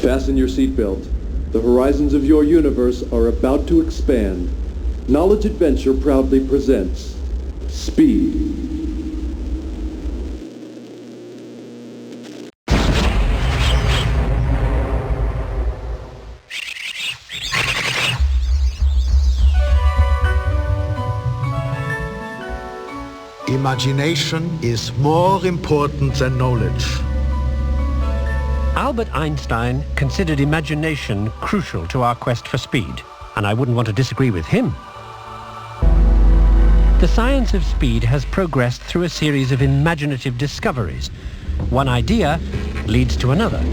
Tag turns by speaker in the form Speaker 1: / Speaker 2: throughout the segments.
Speaker 1: Fasten your seatbelt. The horizons of your universe are about to expand. Knowledge Adventure proudly presents Speed.
Speaker 2: Imagination is more important than knowledge.
Speaker 3: Albert Einstein considered imagination crucial to our quest for speed, and I wouldn't want to disagree with him. The science of speed has progressed through a series of imaginative discoveries. One idea leads to another.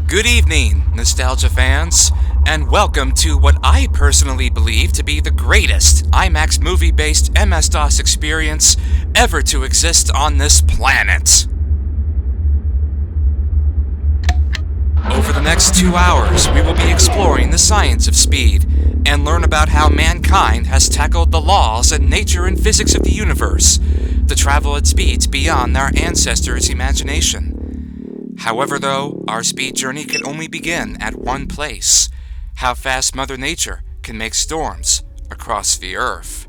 Speaker 4: Good evening, nostalgia fans, and welcome to what I personally believe to be the greatest IMAX movie-based MS-DOS experience ever to exist on this planet. Over the next 2 hours, we will be exploring the science of speed and learn about how mankind has tackled the laws and nature and physics of the universe to travel at speeds beyond their ancestors' imagination. However, though, our speed journey can only begin at one place: how fast Mother Nature can make storms across the Earth.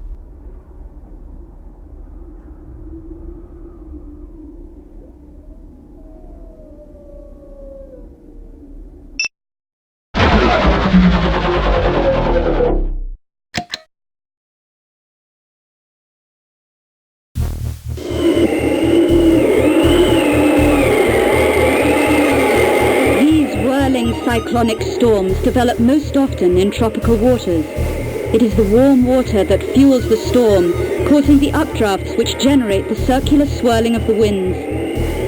Speaker 5: Cyclonic storms develop most often in tropical waters. It is the warm water that fuels the storm, causing the updrafts which generate the circular swirling of the winds.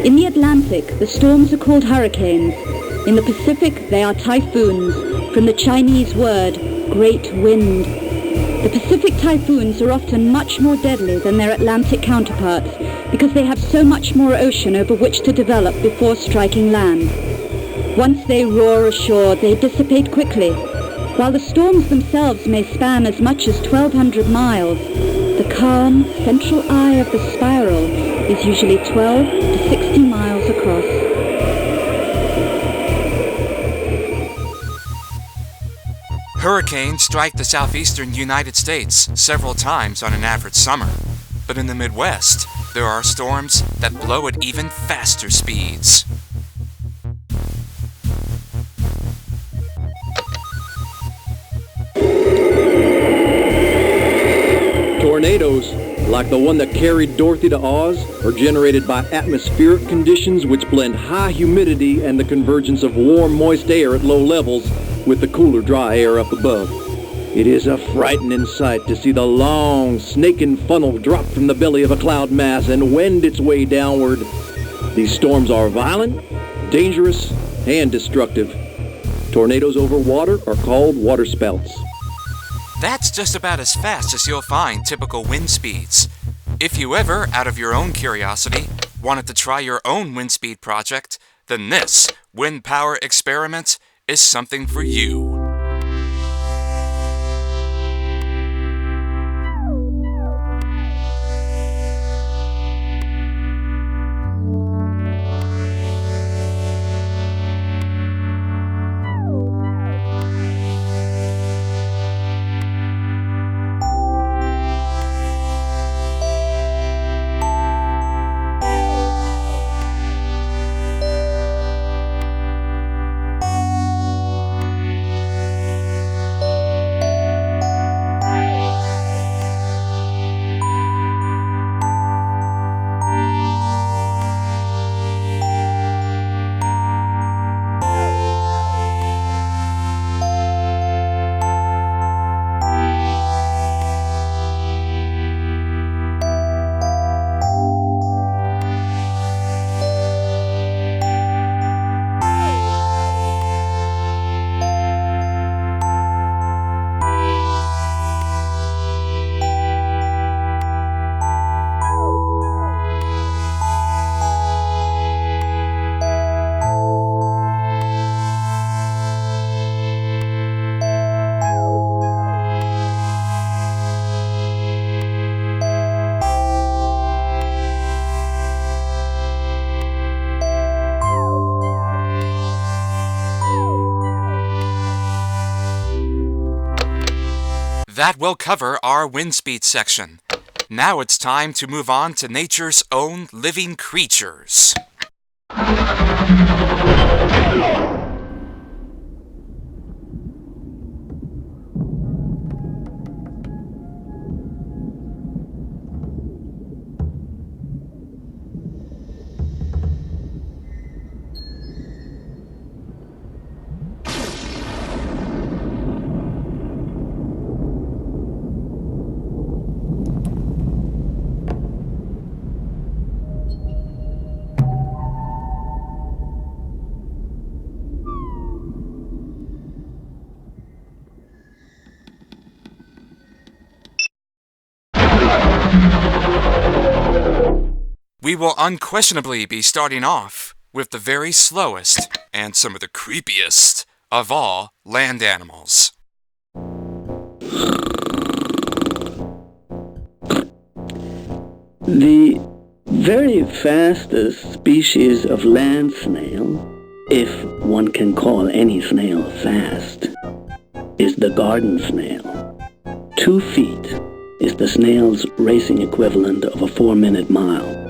Speaker 5: In the Atlantic, the storms are called hurricanes. In the Pacific, they are typhoons, from the Chinese word, great wind. The Pacific typhoons are often much more deadly than their Atlantic counterparts because they have so much more ocean over which to develop before striking land. Once they roar ashore, they dissipate quickly. While the storms themselves may span as much as 1,200 miles, the calm, central eye of the spiral is usually 12 to 60 miles across.
Speaker 4: Hurricanes strike the southeastern United States several times on an average summer. But in the Midwest, there are storms that blow at even faster speeds.
Speaker 6: Tornadoes, like the one that carried Dorothy to Oz, are generated by atmospheric conditions which blend high humidity and the convergence of warm, moist air at low levels with the cooler, dry air up above. It is a frightening sight to see the long, snaking funnel drop from the belly of a cloud mass and wend its way downward. These storms are violent, dangerous, and destructive. Tornadoes over water are called waterspouts.
Speaker 4: That's just about as fast as you'll find typical wind speeds. If you ever, out of your own curiosity, wanted to try your own wind speed project, then this wind power experiment is something for you. That will cover our wind speed section. Now it's time to move on to nature's own living creatures. We will unquestionably be starting off with the very slowest and some of the creepiest of all land animals.
Speaker 7: The very fastest species of land snail, if one can call any snail fast, is the garden snail. 2 feet is the snail's racing equivalent of a 4-minute mile.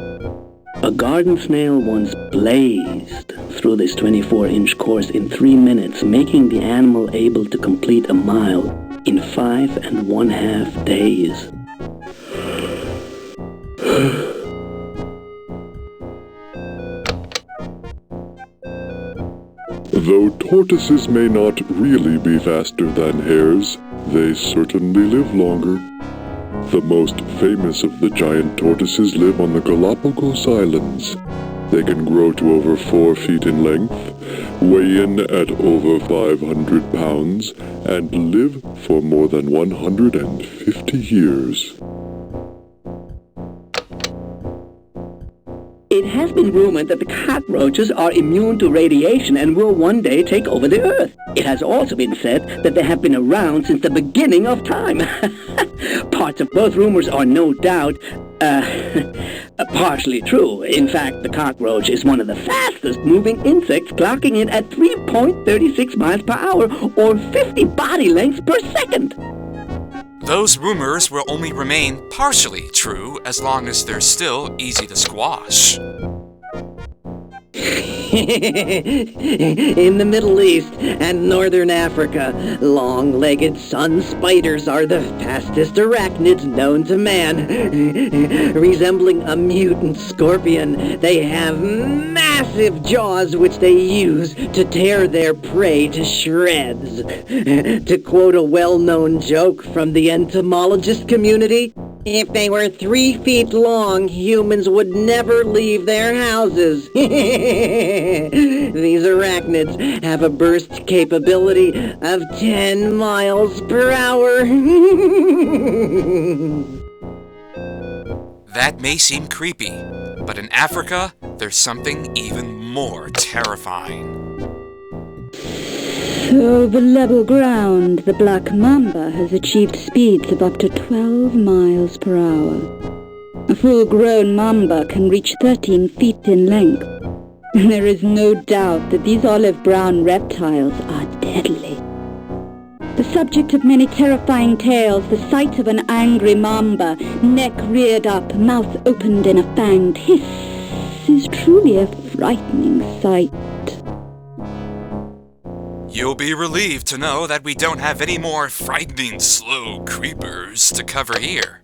Speaker 7: A garden snail once blazed through this 24-inch course in 3 minutes, making the animal able to complete a mile in 5½ days.
Speaker 8: Though tortoises may not really be faster than hares, they certainly live longer. The most famous of the giant tortoises live on the Galapagos Islands. They can grow to over 4 feet in length, weigh in at over 500 pounds, and live for more than 150 years.
Speaker 7: It has has been rumored that the cockroaches are immune to radiation and will one day take over the Earth. It has also been said that they have been around since the beginning of time. Parts of both rumors are no doubt, partially true. In fact, the cockroach is one of the fastest moving insects, clocking in at 3.36 miles per hour or 50 body lengths per second.
Speaker 4: Those rumors will only remain partially true as long as they're still easy to squash.
Speaker 6: In the Middle East and Northern Africa, long-legged sun spiders are the fastest arachnids known to man. Resembling a mutant scorpion, they have massive jaws which they use to tear their prey to shreds. To quote a well-known joke from the entomologist community, if they were 3 feet long, humans would never leave their houses. These arachnids have a burst capability of 10 miles per hour.
Speaker 4: That may seem creepy, but in Africa, there's something even more terrifying.
Speaker 5: Over level ground, the black mamba has achieved speeds of up to 12 miles per hour. A full-grown mamba can reach 13 feet in length. There is no doubt that these olive-brown reptiles are deadly. The subject of many terrifying tales, the sight of an angry mamba, neck reared up, mouth opened in a fanged hiss, is truly a frightening sight.
Speaker 4: You'll be relieved to know that we don't have any more frightening slow creepers to cover here.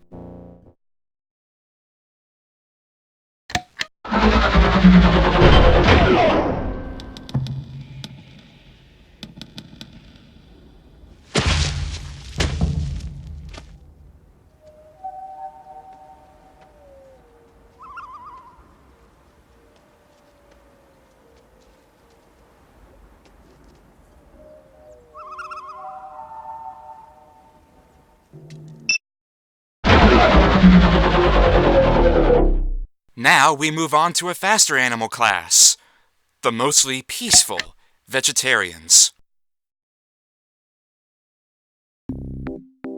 Speaker 4: Now we move on to a faster animal class, the mostly peaceful vegetarians.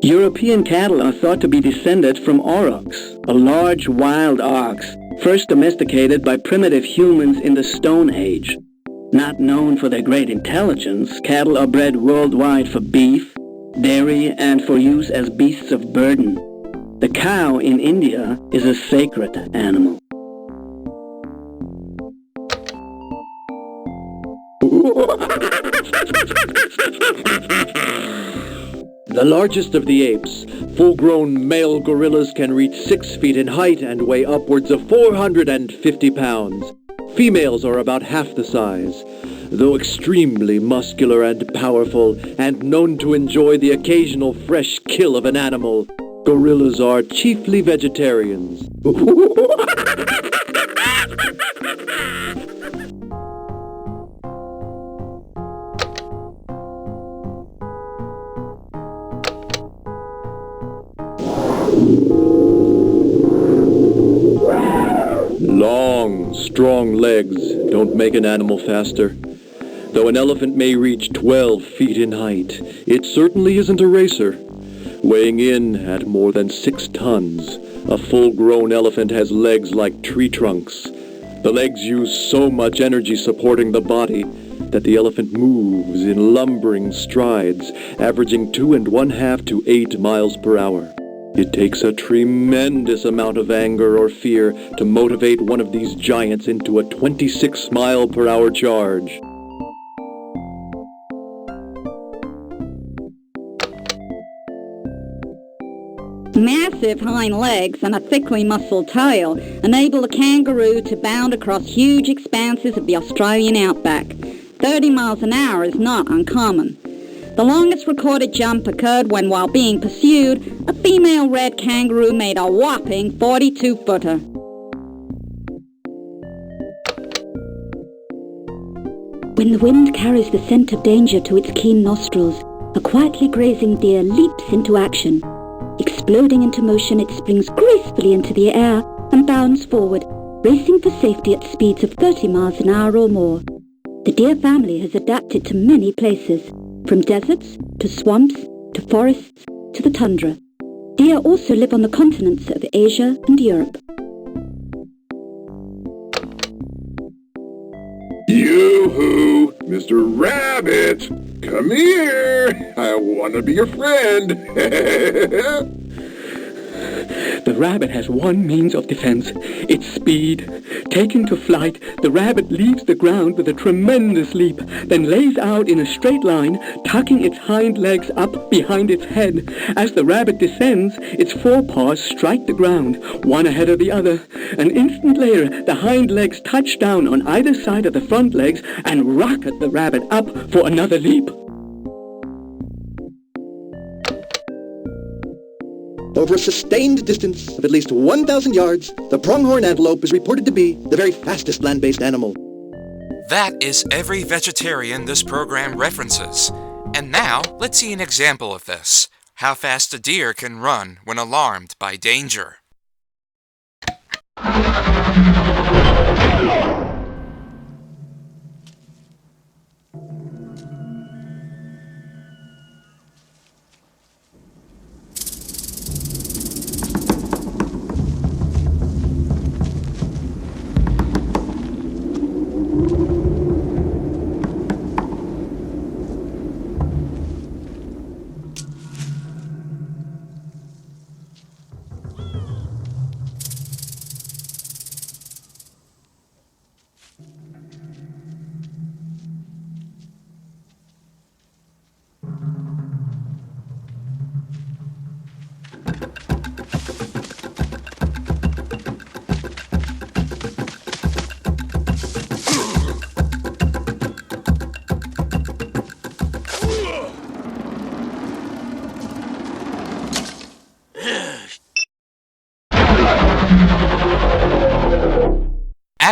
Speaker 7: European cattle are thought to be descended from aurochs, a large wild ox, first domesticated by primitive humans in the Stone Age. Not known for their great intelligence, cattle are bred worldwide for beef, dairy, and for use as beasts of burden. The cow in India is a sacred animal.
Speaker 6: The largest of the apes, full-grown male gorillas can reach 6 feet in height and weigh upwards of 450 pounds. Females are about half the size. Though extremely muscular and powerful, and known to enjoy the occasional fresh kill of an animal, gorillas are chiefly vegetarians. Long, strong legs don't make an animal faster. Though an elephant may reach 12 feet in height, it certainly isn't a racer. Weighing in at more than 6 tons, a full-grown elephant has legs like tree trunks. The legs use so much energy supporting the body that the elephant moves in lumbering strides, averaging 2.5 to 8 miles per hour. It takes a tremendous amount of anger or fear to motivate one of these giants into a 26-mile-per-hour charge.
Speaker 5: Massive hind legs and a thickly muscled tail enable the kangaroo to bound across huge expanses of the Australian outback. 30 miles an hour is not uncommon. The longest recorded jump occurred when, while being pursued, a female red kangaroo made a whopping 42-footer. When the wind carries the scent of danger to its keen nostrils, a quietly grazing deer leaps into action. Exploding into motion, it springs gracefully into the air and bounds forward, racing for safety at speeds of 30 miles an hour or more. The deer family has adapted to many places, from deserts to swamps to forests to the tundra. Deer also live on the continents of Asia and Europe.
Speaker 8: Yoo-hoo! Mr. Rabbit! Come here! I want to be your friend!
Speaker 7: The rabbit has one means of defense. It's speed. Taken to flight, the rabbit leaves the ground with a tremendous leap, then lays out in a straight line, tucking its hind legs up behind its head. As the rabbit descends, its forepaws strike the ground, one ahead of the other. An instant later, the hind legs touch down on either side of the front legs and rocket the rabbit up for another leap.
Speaker 9: Over a sustained distance of at least 1,000 yards, the pronghorn antelope is reported to be the very fastest land-based animal.
Speaker 4: That is every vegetarian this program references. And now, let's see an example of this. How fast a deer can run when alarmed by danger.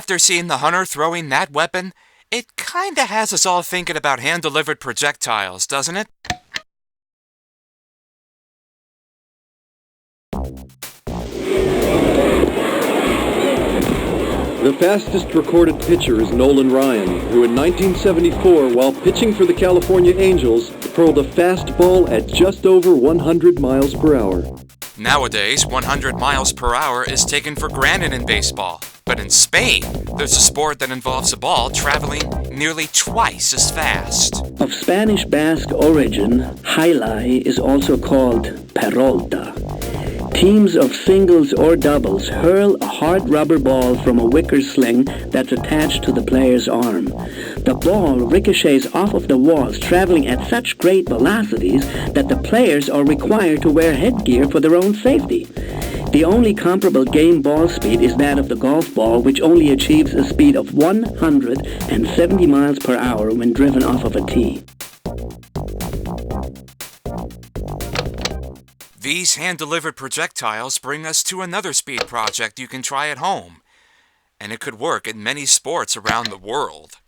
Speaker 4: After seeing the hunter throwing that weapon, it kinda has us all thinking about hand-delivered projectiles, doesn't it?
Speaker 6: The fastest recorded pitcher is Nolan Ryan, who in 1974, while pitching for the California Angels, hurled a fastball at just over 100 miles per hour.
Speaker 4: Nowadays, 100 miles per hour is taken for granted in baseball. But in Spain, there's a sport that involves a ball traveling nearly twice as fast.
Speaker 7: Of Spanish Basque origin, jai is also called perolta. Teams of singles or doubles hurl a hard rubber ball from a wicker sling that's attached to the player's arm. The ball ricochets off of the walls, traveling at such great velocities that the players are required to wear headgear for their own safety. The only comparable game ball speed is that of the golf ball, which only achieves a speed of 170 miles per hour when driven off of a tee.
Speaker 4: These hand-delivered projectiles bring us to another speed project you can try at home, and it could work in many sports around the world.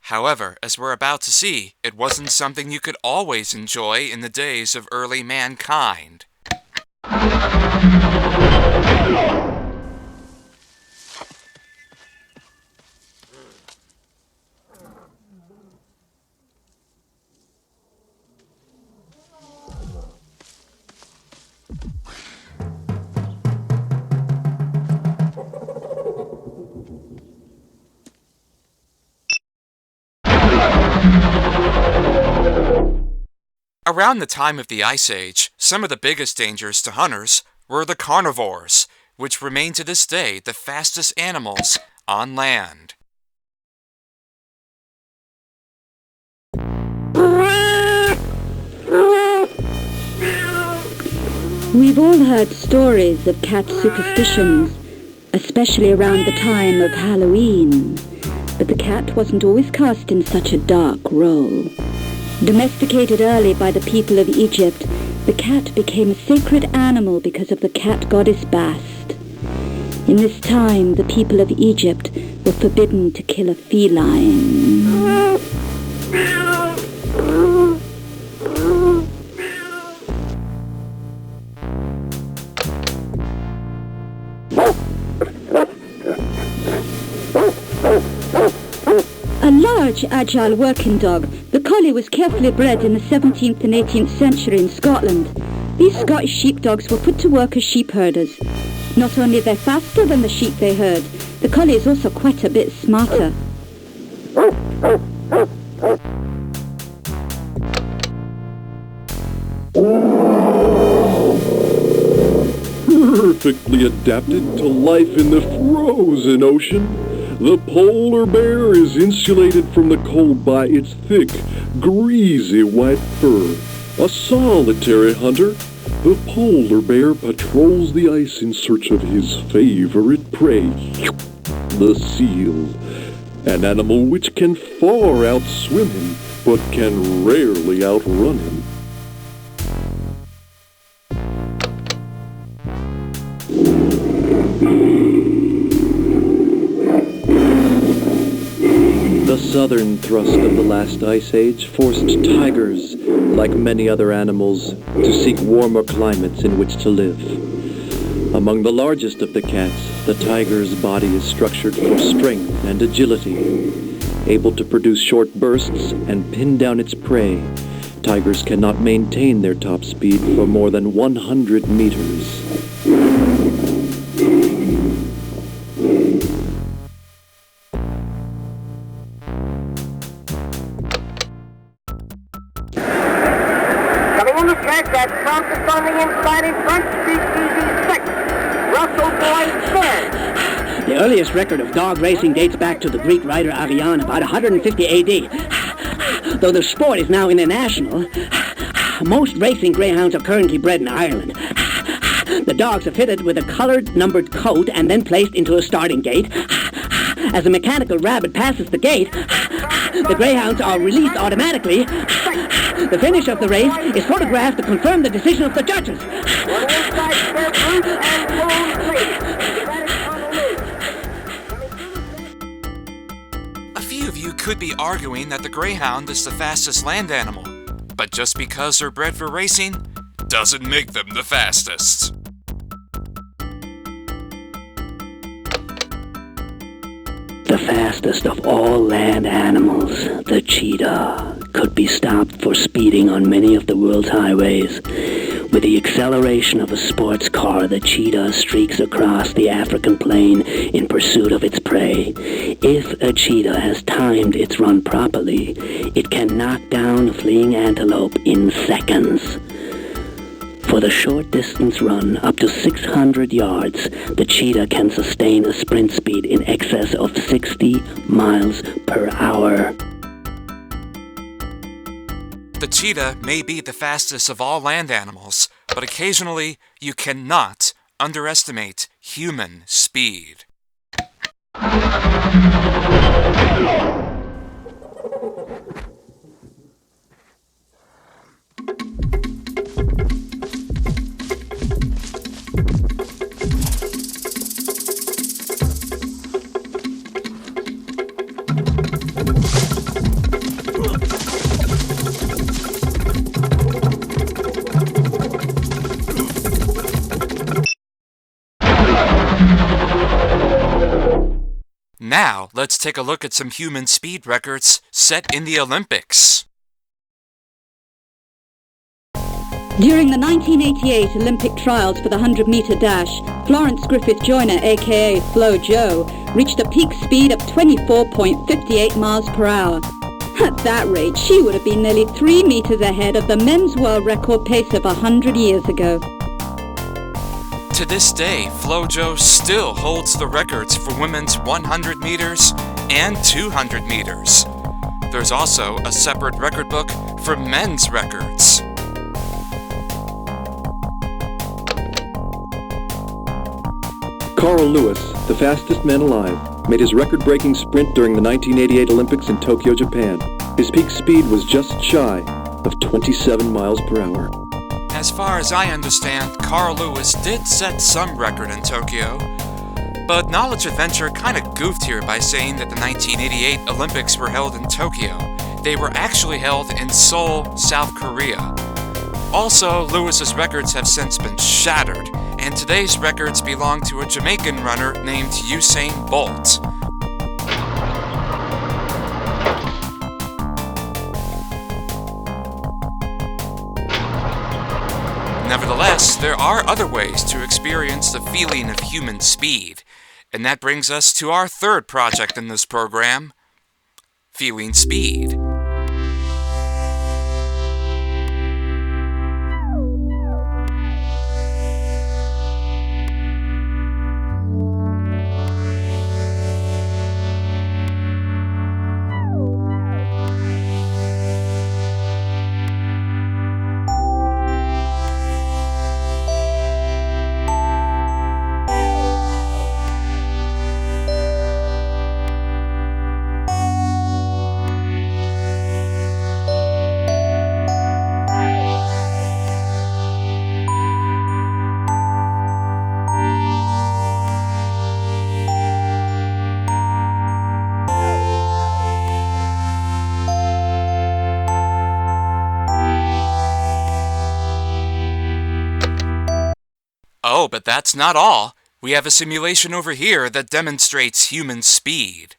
Speaker 4: However, as we're about to see, it wasn't something you could always enjoy in the days of early mankind. Around the time of the Ice Age, some of the biggest dangers to hunters were the carnivores, which remain to this day the fastest animals on land.
Speaker 5: We've all heard stories of cat superstitions, especially around the time of Halloween. But the cat wasn't always cast in such a dark role. Domesticated early by the people of Egypt, the cat became a sacred animal because of the cat goddess Bast. In this time, the people of Egypt were forbidden to kill a feline. A large, agile working dog, the collie was carefully bred in the 17th and 18th century in Scotland. These Scottish sheepdogs were put to work as sheep herders. Not only are they faster than the sheep they herd, the collie is also quite a bit smarter.
Speaker 8: Perfectly adapted to life in the frozen ocean, the polar bear is insulated from the cold by its thick, greasy white fur. A solitary hunter, the polar bear patrols the ice in search of his favorite prey, the seal, an animal which can far outswim him, but can rarely outrun him.
Speaker 6: The southern thrust of the last ice age forced tigers, like many other animals, to seek warmer climates in which to live. Among the largest of the cats, the tiger's body is structured for strength and agility. Able to produce short bursts and pin down its prey, tigers cannot maintain their top speed for more than 100 meters.
Speaker 10: That focus on the inside in front, speed 6, Russell Boyd third.
Speaker 7: The earliest record of dog racing dates back to the Greek writer Aviation about 150 AD. Though the sport is now international, most racing greyhounds are currently bred in Ireland. The dogs are fitted with a colored numbered coat and then placed into a starting gate. As a mechanical rabbit passes the gate, the greyhounds are released automatically. The finish of the race is photographed to confirm the decision of the judges.
Speaker 4: A few of you could be arguing that the greyhound is the fastest land animal, but just because they're bred for racing doesn't make them the fastest.
Speaker 7: The fastest of all land animals, the cheetah, could be stopped for speeding on many of the world's highways. With the acceleration of a sports car, the cheetah streaks across the African plain in pursuit of its prey. If a cheetah has timed its run properly, it can knock down a fleeing antelope in seconds. For the short distance run, up to 600 yards, the cheetah can sustain a sprint speed in excess of 60 miles per hour.
Speaker 4: The cheetah may be the fastest of all land animals, but occasionally you cannot underestimate human speed. Now, let's take a look at some human speed records set in the Olympics.
Speaker 5: During the 1988 Olympic trials for the 100-meter dash, Florence Griffith Joyner, aka Flo Jo, reached a peak speed of 24.58 miles per hour. At that rate, she would have been nearly 3 meters ahead of the men's world record pace of 100 years ago.
Speaker 4: To this day, FloJo still holds the records for women's 100 meters and 200 meters. There's also a separate record book for men's records.
Speaker 6: Carl Lewis, the fastest man alive, made his record-breaking sprint during the 1988 Olympics in Tokyo, Japan. His peak speed was just shy of 27 miles per hour.
Speaker 4: As far as I understand, Carl Lewis did set some record in Tokyo, but Knowledge Adventure kinda goofed here by saying that the 1988 Olympics were held in Tokyo. They were actually held in Seoul, South Korea. Also, Lewis's records have since been shattered, and today's records belong to a Jamaican runner named Usain Bolt. Nevertheless, there are other ways to experience the feeling of human speed, and that brings us to our third project in this program, Feeling Speed. Oh, but that's not all. We have a simulation over here that demonstrates human speed.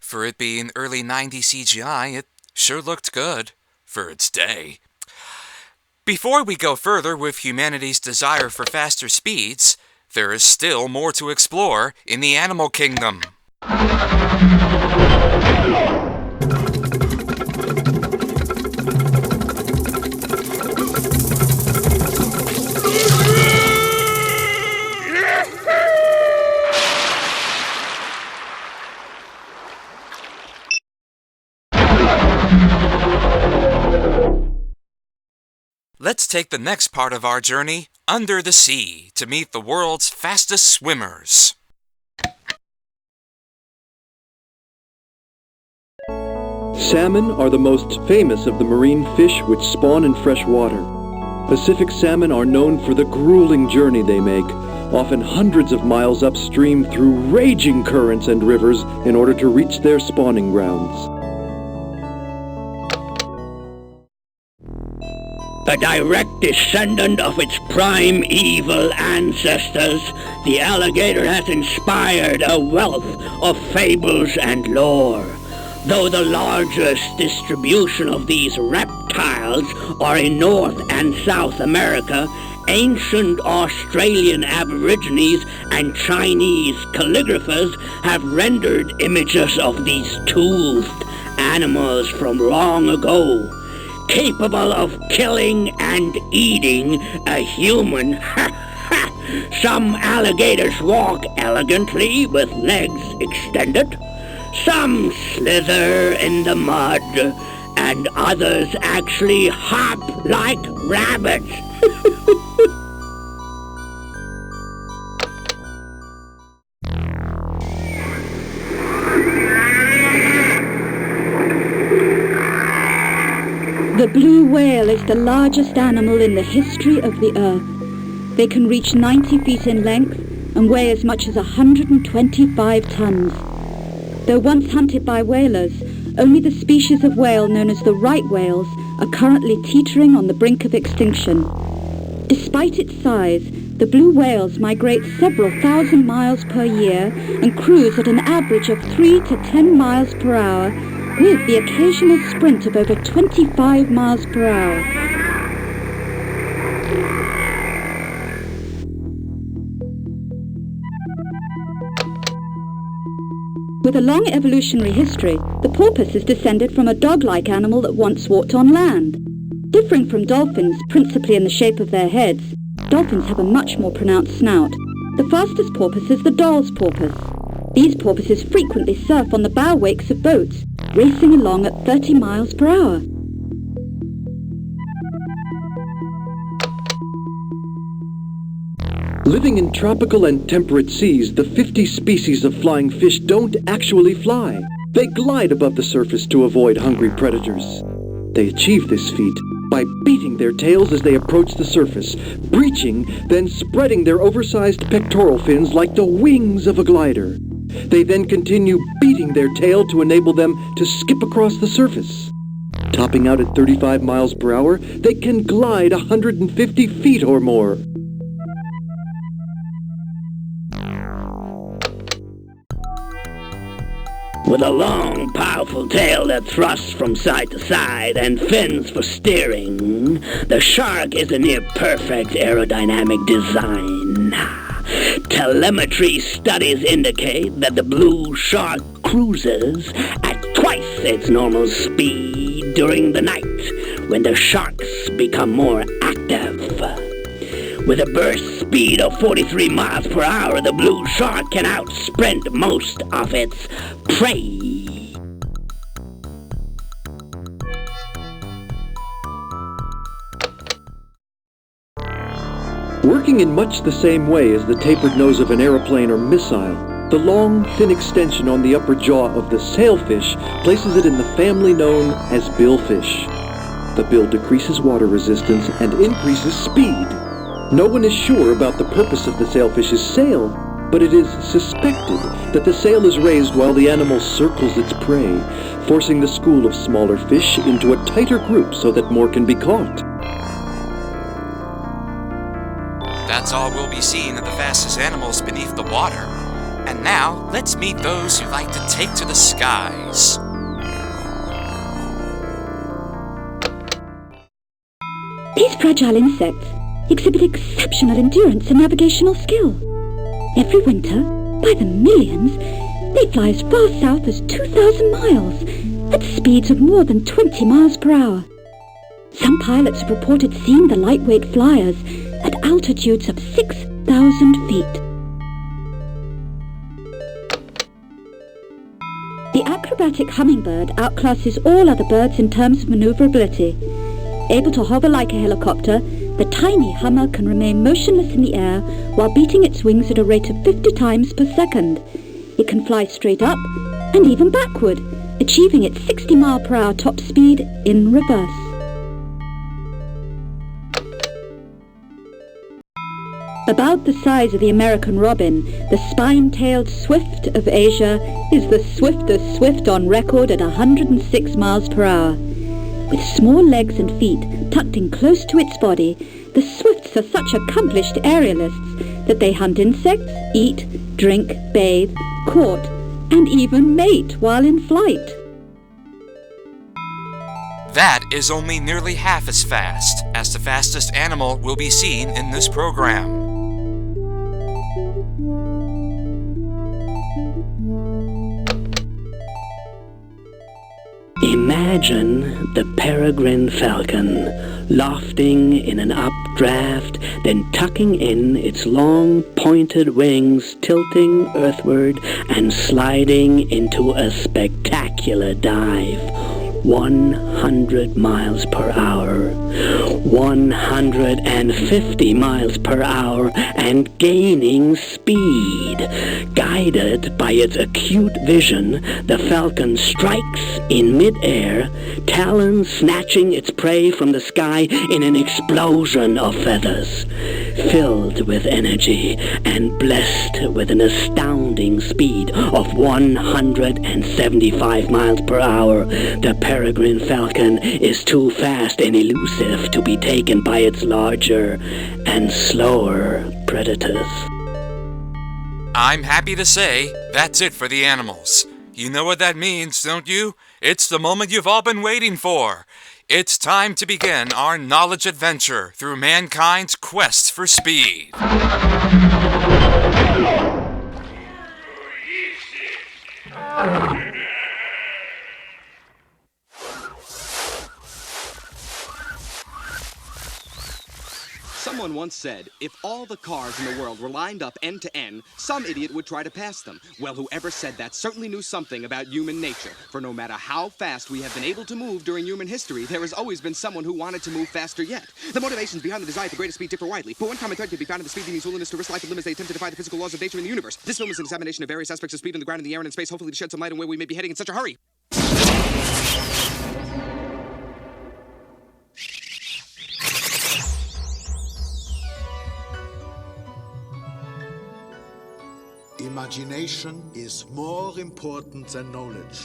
Speaker 4: For it being early 90s CGI, it sure looked good for its day. Before we go further with humanity's desire for faster speeds, there is still more to explore in the animal kingdom. Let's take the next part of our journey under the sea to meet the world's fastest swimmers.
Speaker 6: Salmon are the most famous of the marine fish which spawn in fresh water. Pacific salmon are known for the grueling journey they make, often hundreds of miles upstream through raging currents and rivers in order to reach their spawning grounds.
Speaker 7: A direct descendant of its primeval ancestors, the alligator has inspired a wealth of fables and lore. Though the largest distribution of these reptiles are in North and South America, ancient Australian Aborigines and Chinese calligraphers have rendered images of these toothed animals from long ago, capable of killing and eating a human. Some alligators walk elegantly with legs extended. Some slither in the mud, and others actually hop like rabbits.
Speaker 5: The blue whale is the largest animal in the history of the Earth. They can reach 90 feet in length and weigh as much as 125 tons. Though once hunted by whalers, only the species of whale known as the right whales are currently teetering on the brink of extinction. Despite its size, the blue whales migrate several thousand miles per year and cruise at an average of 3 to 10 miles per hour, with the occasional sprint of over 25 miles per hour. With a long evolutionary history, the porpoise is descended from a dog-like animal that once walked on land. Differing from dolphins, principally in the shape of their heads, dolphins have a much more pronounced snout. The fastest porpoise is the doll's porpoise. These porpoises frequently surf on the bow wakes of boats, racing along at 30 miles per hour.
Speaker 6: Living in tropical and temperate seas, the 50 species of flying fish don't actually fly. They glide above the surface to avoid hungry predators. They achieve this feat by beating their tails as they approach the surface, breaching, then spreading their oversized pectoral fins like the wings of a glider. They then continue beating their tail to enable them to skip across the surface. Topping out at 35 miles per hour, they can glide 150 feet or more.
Speaker 7: With a long, powerful tail that thrusts from side to side and fins for steering, the shark is a near-perfect aerodynamic design. Telemetry studies indicate that the blue shark cruises at twice its normal speed during the night, when the sharks become more active. With a burst speed of 43 miles per hour, the blue shark can outsprint most of its prey.
Speaker 6: Working in much the same way as the tapered nose of an aeroplane or missile, the long, thin extension on the upper jaw of the sailfish places it in the family known as billfish. The bill decreases water resistance and increases speed. No one is sure about the purpose of the sailfish's sail, but it is suspected that the sail is raised while the animal circles its prey, forcing the school of smaller fish into a tighter group so that more can be caught.
Speaker 4: That's all we'll be seeing of the fastest animals beneath the water. And now, let's meet those who like to take to the skies.
Speaker 5: These fragile insects exhibit exceptional endurance and navigational skill. Every winter, by the millions, they fly as far south as 2,000 miles at speeds of more than 20 miles per hour. Some pilots have reported seeing the lightweight flyers at altitudes of 6,000 feet. The acrobatic hummingbird outclasses all other birds in terms of maneuverability. Able to hover like a helicopter, the tiny hummer can remain motionless in the air while beating its wings at a rate of 50 times per second. It can fly straight up and even backward, achieving its 60 mile per hour top speed in reverse. About the size of the American robin, the spine-tailed swift of Asia is the swiftest swift on record at 106 miles per hour. With small legs and feet tucked in close to its body, the swifts are such accomplished aerialists that they hunt insects, eat, drink, bathe, court, and even mate while in flight.
Speaker 4: That is only nearly half as fast as the fastest animal we'll be seeing in this program.
Speaker 7: Imagine the peregrine falcon, lofting in an updraft, then tucking in its long pointed wings, tilting earthward and sliding into a spectacular dive. 100 miles per hour, 150 miles per hour, and gaining speed. Guided by its acute vision, the falcon strikes in mid-air, talons snatching its prey from the sky in an explosion of feathers. Filled with energy and blessed with an astounding speed of 175 miles per hour, the peregrine falcon is too fast and elusive to be taken by its larger and slower predators.
Speaker 4: I'm happy to say that's it for the animals. You know what that means, don't you? It's the moment you've all been waiting for. It's time to begin our knowledge adventure through mankind's quest for speed.
Speaker 11: Someone once said, if all the cars in the world were lined up end to end, some idiot would try to pass them. Well, whoever said that certainly knew something about human nature. For no matter how fast we have been able to move during human history, there has always been someone who wanted to move faster yet. The motivations behind the desire for greater speed differ widely, but one common thread can be found in the speed demons' willingness to risk life and limb as they attempt to defy the physical laws of nature in the universe. This film is an examination of various aspects of speed on the ground, in the air, and in space, hopefully to shed some light on where we may be heading in such a hurry.
Speaker 2: Imagination is more important than knowledge.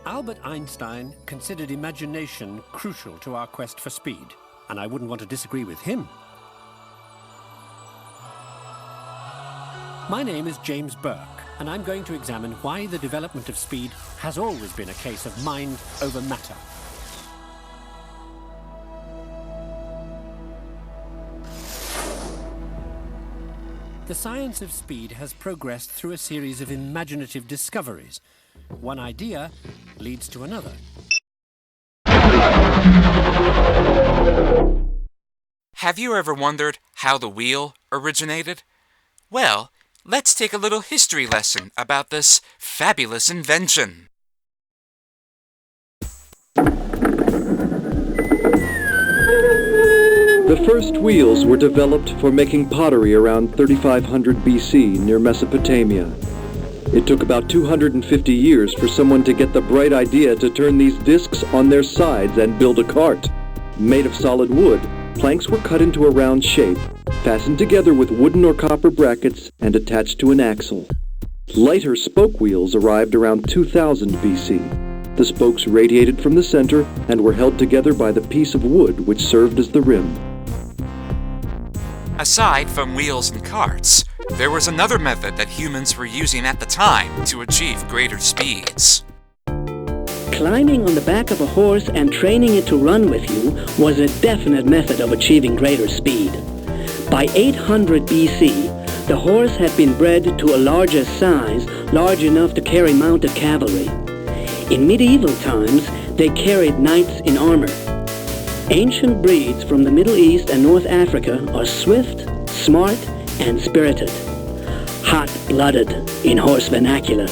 Speaker 3: Albert Einstein considered imagination crucial to our quest for speed, and I wouldn't want to disagree with him. My name is James Burke, and I'm going to examine why the development of speed has always been a case of mind over matter. The science of speed has progressed through a series of imaginative discoveries. One idea leads to another.
Speaker 4: Have you ever wondered how the wheel originated? Well, let's take a little history lesson about this fabulous invention.
Speaker 1: The first wheels were developed for making pottery around 3500 BC near Mesopotamia. It took about 250 years for someone to get the bright idea to turn these discs on their sides and build a cart. Made of solid wood, planks were cut into a round shape, fastened together with wooden or copper brackets, and attached to an axle. Lighter spoke wheels arrived around 2000 BC. The spokes radiated from the center and were held together by the piece of wood which served as the rim.
Speaker 4: Aside from wheels and carts, there was another method that humans were using at the time to achieve greater speeds.
Speaker 7: Climbing on the back of a horse and training it to run with you was a definite method of achieving greater speed. By 800 BC, the horse had been bred to a larger size, large enough to carry mounted cavalry. In medieval times, they carried knights in armor. Ancient breeds from the Middle East and North Africa are swift, smart, and spirited. Hot-blooded in horse vernacular.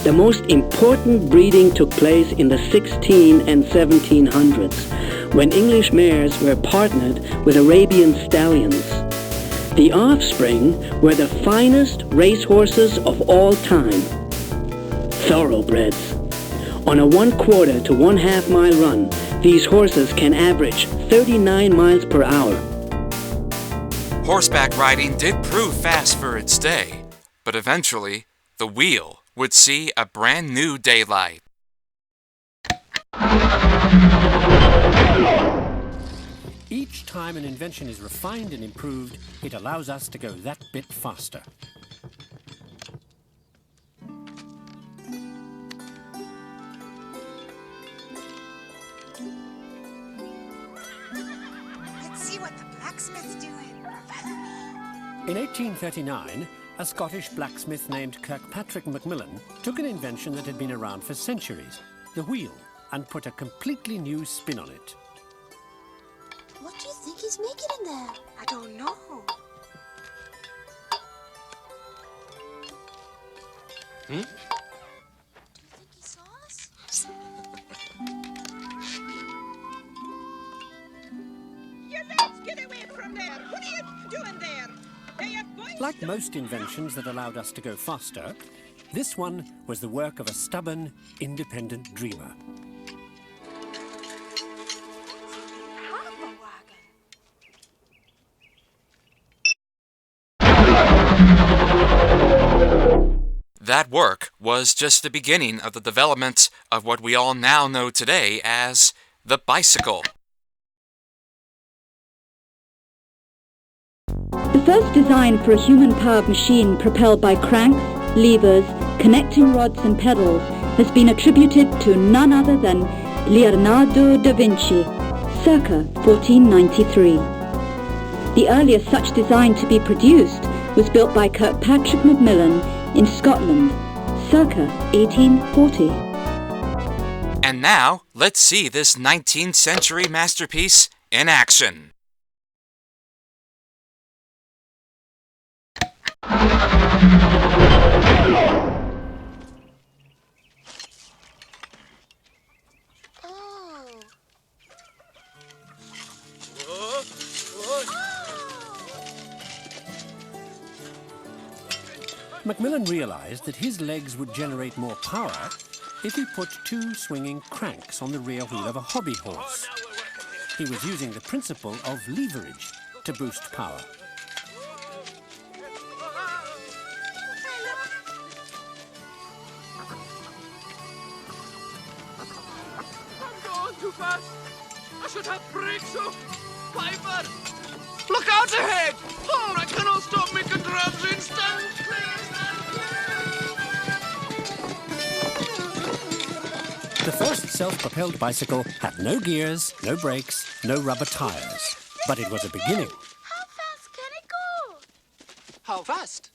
Speaker 7: The most important breeding took place in the 16 and 1700s, when English mares were partnered with Arabian stallions. The offspring were the finest racehorses of all time. Thoroughbreds. On a 1/4 to 1/2 mile run, these horses can average 39 miles per hour.
Speaker 4: Horseback riding did prove fast for its day, but eventually, the wheel would see a brand new daylight.
Speaker 3: Each time an invention is refined and improved, it allows us to go that bit faster. In 1839, a Scottish blacksmith named Kirkpatrick Macmillan took an invention that had been around for centuries, the wheel, and put a completely new spin on it.
Speaker 12: What do you think he's making in there? I don't know.
Speaker 11: Hmm?
Speaker 12: Do you think he saw us?
Speaker 10: You let's get away from there! What are you doing there?
Speaker 3: Like most inventions that allowed us to go faster, this one was the work of a stubborn, independent dreamer.
Speaker 4: That work was just the beginning of the development of what we all now know today as the bicycle.
Speaker 5: first design for a human-powered machine propelled by cranks, levers, connecting rods and pedals has been attributed to none other than Leonardo da Vinci, circa 1493. The earliest such design to be produced was built by Kirkpatrick Macmillan in Scotland, circa 1840.
Speaker 4: And now, let's see this 19th century masterpiece in action.
Speaker 3: Macmillan realized that his legs would generate more power if he put two swinging cranks on the rear wheel of a hobby horse. He was using the principle of leverage to boost power.
Speaker 13: I'm going too fast. I should have brakes up. Piper! Look out ahead! Oh, I cannot stop making drums instant!
Speaker 3: The first self-propelled bicycle had no gears, no brakes, no rubber tires. But it was a beginning.
Speaker 12: How fast can it go?
Speaker 13: How fast?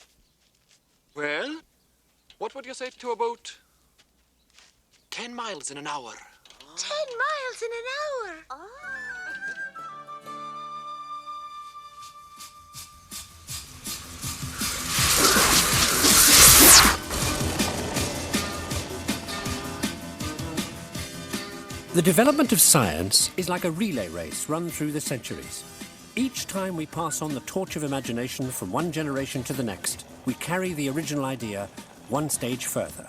Speaker 13: Well, what would you say to about 10 miles in an hour?
Speaker 12: 10 miles in an hour. Oh.
Speaker 3: The development of science is like a relay race run through the centuries. Each time we pass on the torch of imagination from one generation to the next, we carry the original idea one stage further.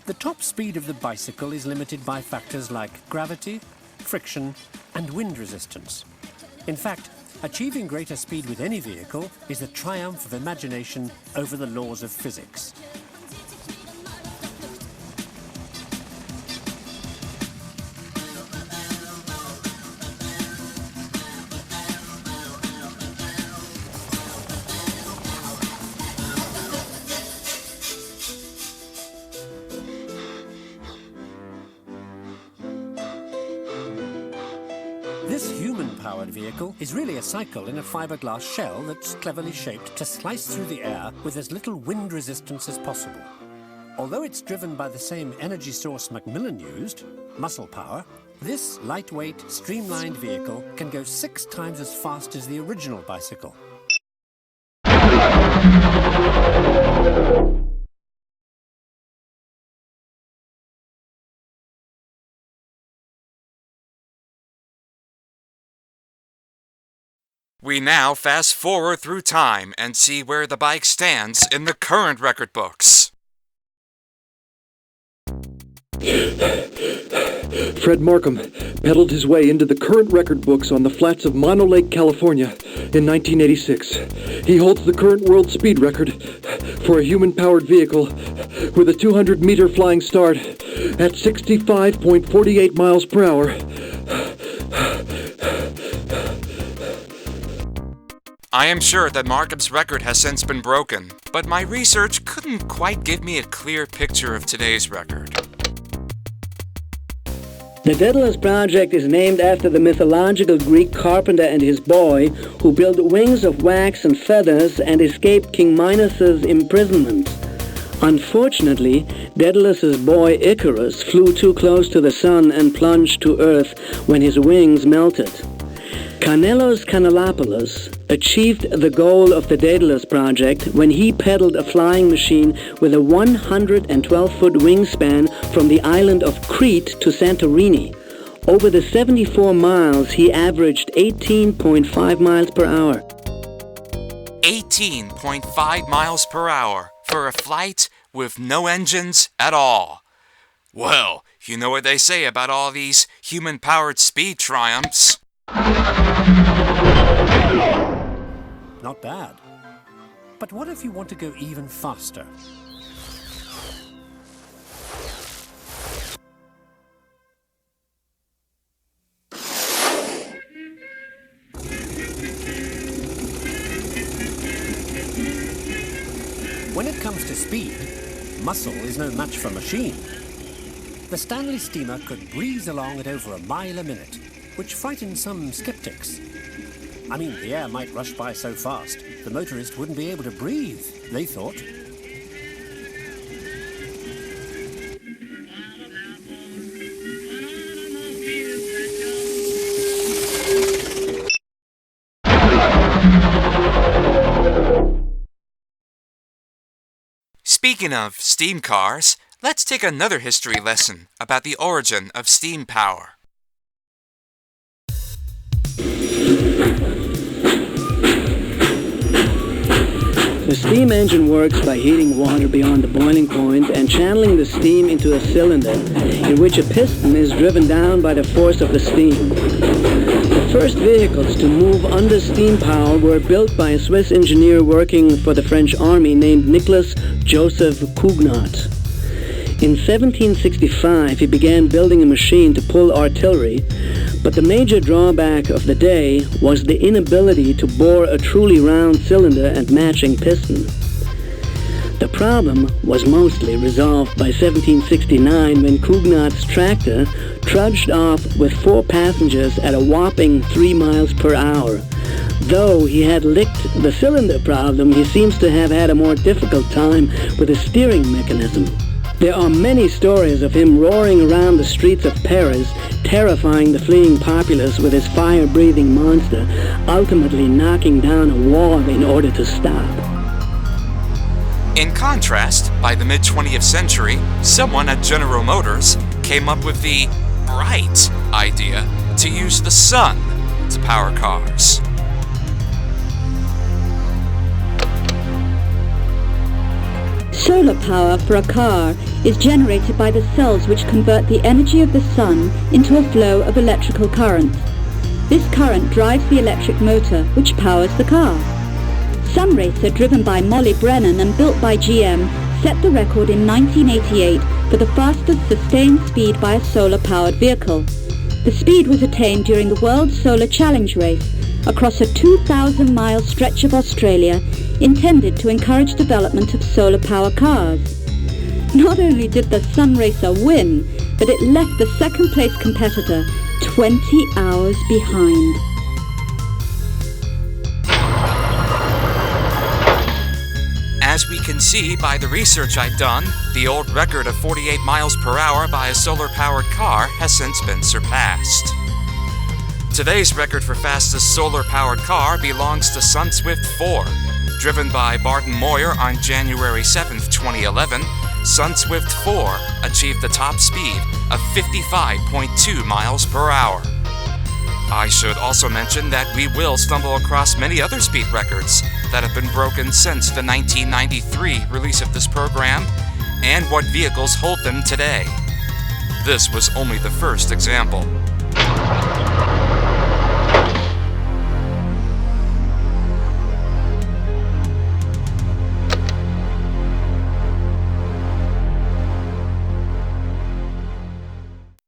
Speaker 3: The top speed of the bicycle is limited by factors like gravity, friction, and wind resistance. In fact, achieving greater speed with any vehicle is the triumph of imagination over the laws of physics. This human-powered vehicle is really a cycle in a fiberglass shell that's cleverly shaped to slice through the air with as little wind resistance as possible. Although it's driven by the same energy source Macmillan used, muscle power, this lightweight, streamlined vehicle can go 6 times as fast as the original bicycle.
Speaker 4: We now fast forward through time and see where the bike stands in the current record books.
Speaker 1: Fred Markham pedaled his way into the current record books on the flats of Mono Lake, California in 1986. He holds the current world speed record for a human-powered vehicle with a 200-meter flying start at 65.48 miles per hour.
Speaker 4: I am sure that Markham's record has since been broken, but my research couldn't quite give me a clear picture of today's record.
Speaker 7: The Daedalus project is named after the mythological Greek carpenter and his boy who built wings of wax and feathers and escaped King Minos's imprisonment. Unfortunately, Daedalus's boy Icarus flew too close to the sun and plunged to Earth when his wings melted. Carnelos Canelopoulos achieved the goal of the Daedalus project when he pedaled a flying machine with a 112-foot wingspan from the island of Crete to Santorini. Over the 74 miles, he averaged 18.5 miles per hour.
Speaker 4: 18.5 miles per hour for a flight with no engines at all. Well, you know what they say about all these human-powered speed triumphs.
Speaker 3: Not bad. But what if you want to go even faster? When it comes to speed, muscle is no match for machine. The Stanley steamer could breeze along at over a mile a minute, which frightened some skeptics. I mean, the air might rush by so fast, the motorist wouldn't be able to breathe, they thought.
Speaker 4: Speaking of steam cars, let's take another history lesson about the origin of steam power.
Speaker 7: The steam engine works by heating water beyond the boiling point and channeling the steam into a cylinder in which a piston is driven down by the force of the steam. The first vehicles to move under steam power were built by a Swiss engineer working for the French army named Nicolas Joseph Cugnot. In 1765, he began building a machine to pull artillery, but the major drawback of the day was the inability to bore a truly round cylinder and matching piston. The problem was mostly resolved by 1769 when Cugnot's tractor trudged off with 4 passengers at a whopping 3 miles per hour. Though he had licked the cylinder problem, he seems to have had a more difficult time with the steering mechanism. There are many stories of him roaring around the streets of Paris, terrifying the fleeing populace with his fire-breathing monster, ultimately knocking down a wall in order to stop.
Speaker 4: In contrast, by the mid-20th century, someone at General Motors came up with the bright idea to use the sun to power cars.
Speaker 5: Solar power for a car is generated by the cells which convert the energy of the sun into a flow of electrical current. This current drives the electric motor which powers the car. Sun Racer, driven by Molly Brennan and built by GM, set the record in 1988 for the fastest sustained speed by a solar-powered vehicle. The speed was attained during the World Solar Challenge race across a 2,000-mile stretch of Australia intended to encourage development of solar power cars. Not only did the Sun Racer win, but it left the second-place competitor 20 hours behind.
Speaker 4: As we can see by the research I've done, the old record of 48 miles per hour by a solar-powered car has since been surpassed. Today's record for fastest solar-powered car belongs to SunSwift 4. Driven by Barton Moyer on January 7, 2011, SunSwift 4 achieved the top speed of 55.2 miles per hour. I should also mention that we will stumble across many other speed records that have been broken since the 1993 release of this program, and what vehicles hold them today. This was only the first example.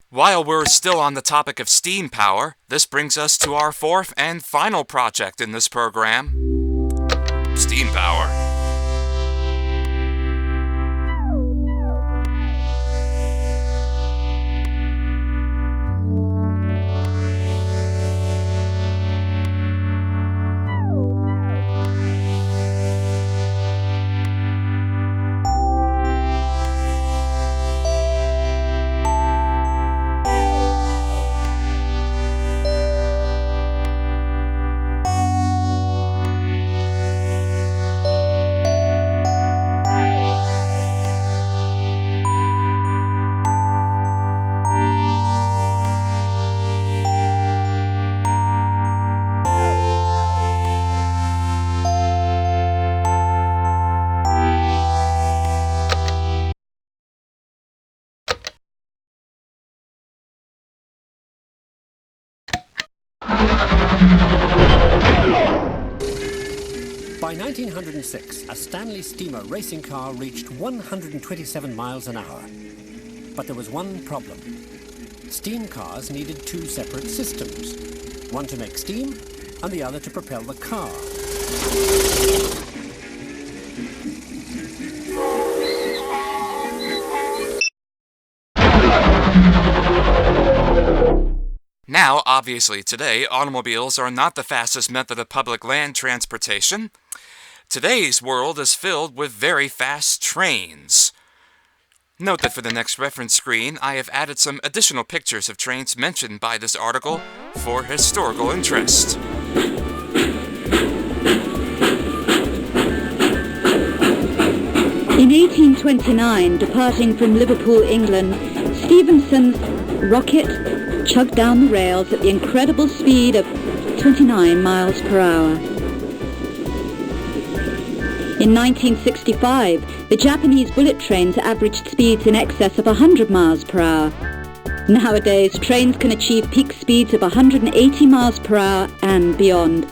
Speaker 4: While we're still on the topic of steam power, this brings us to our fourth and final project in this program: steam power.
Speaker 3: By 1906, a Stanley steamer racing car reached 127 miles an hour. But there was one problem. Steam cars needed 2 separate systems, one to make steam and the other to propel the car.
Speaker 4: Now, obviously today, automobiles are not the fastest method of public land transportation. Today's world is filled with very fast trains. Note that for the next reference screen, I have added some additional pictures of trains mentioned by this article for historical interest.
Speaker 5: In 1829, departing from Liverpool, England, Stephenson's rocket chugged down the rails at the incredible speed of 29 miles per hour. In 1965, the Japanese bullet trains averaged speeds in excess of 100 miles per hour. Nowadays, trains can achieve peak speeds of 180 miles per hour and beyond.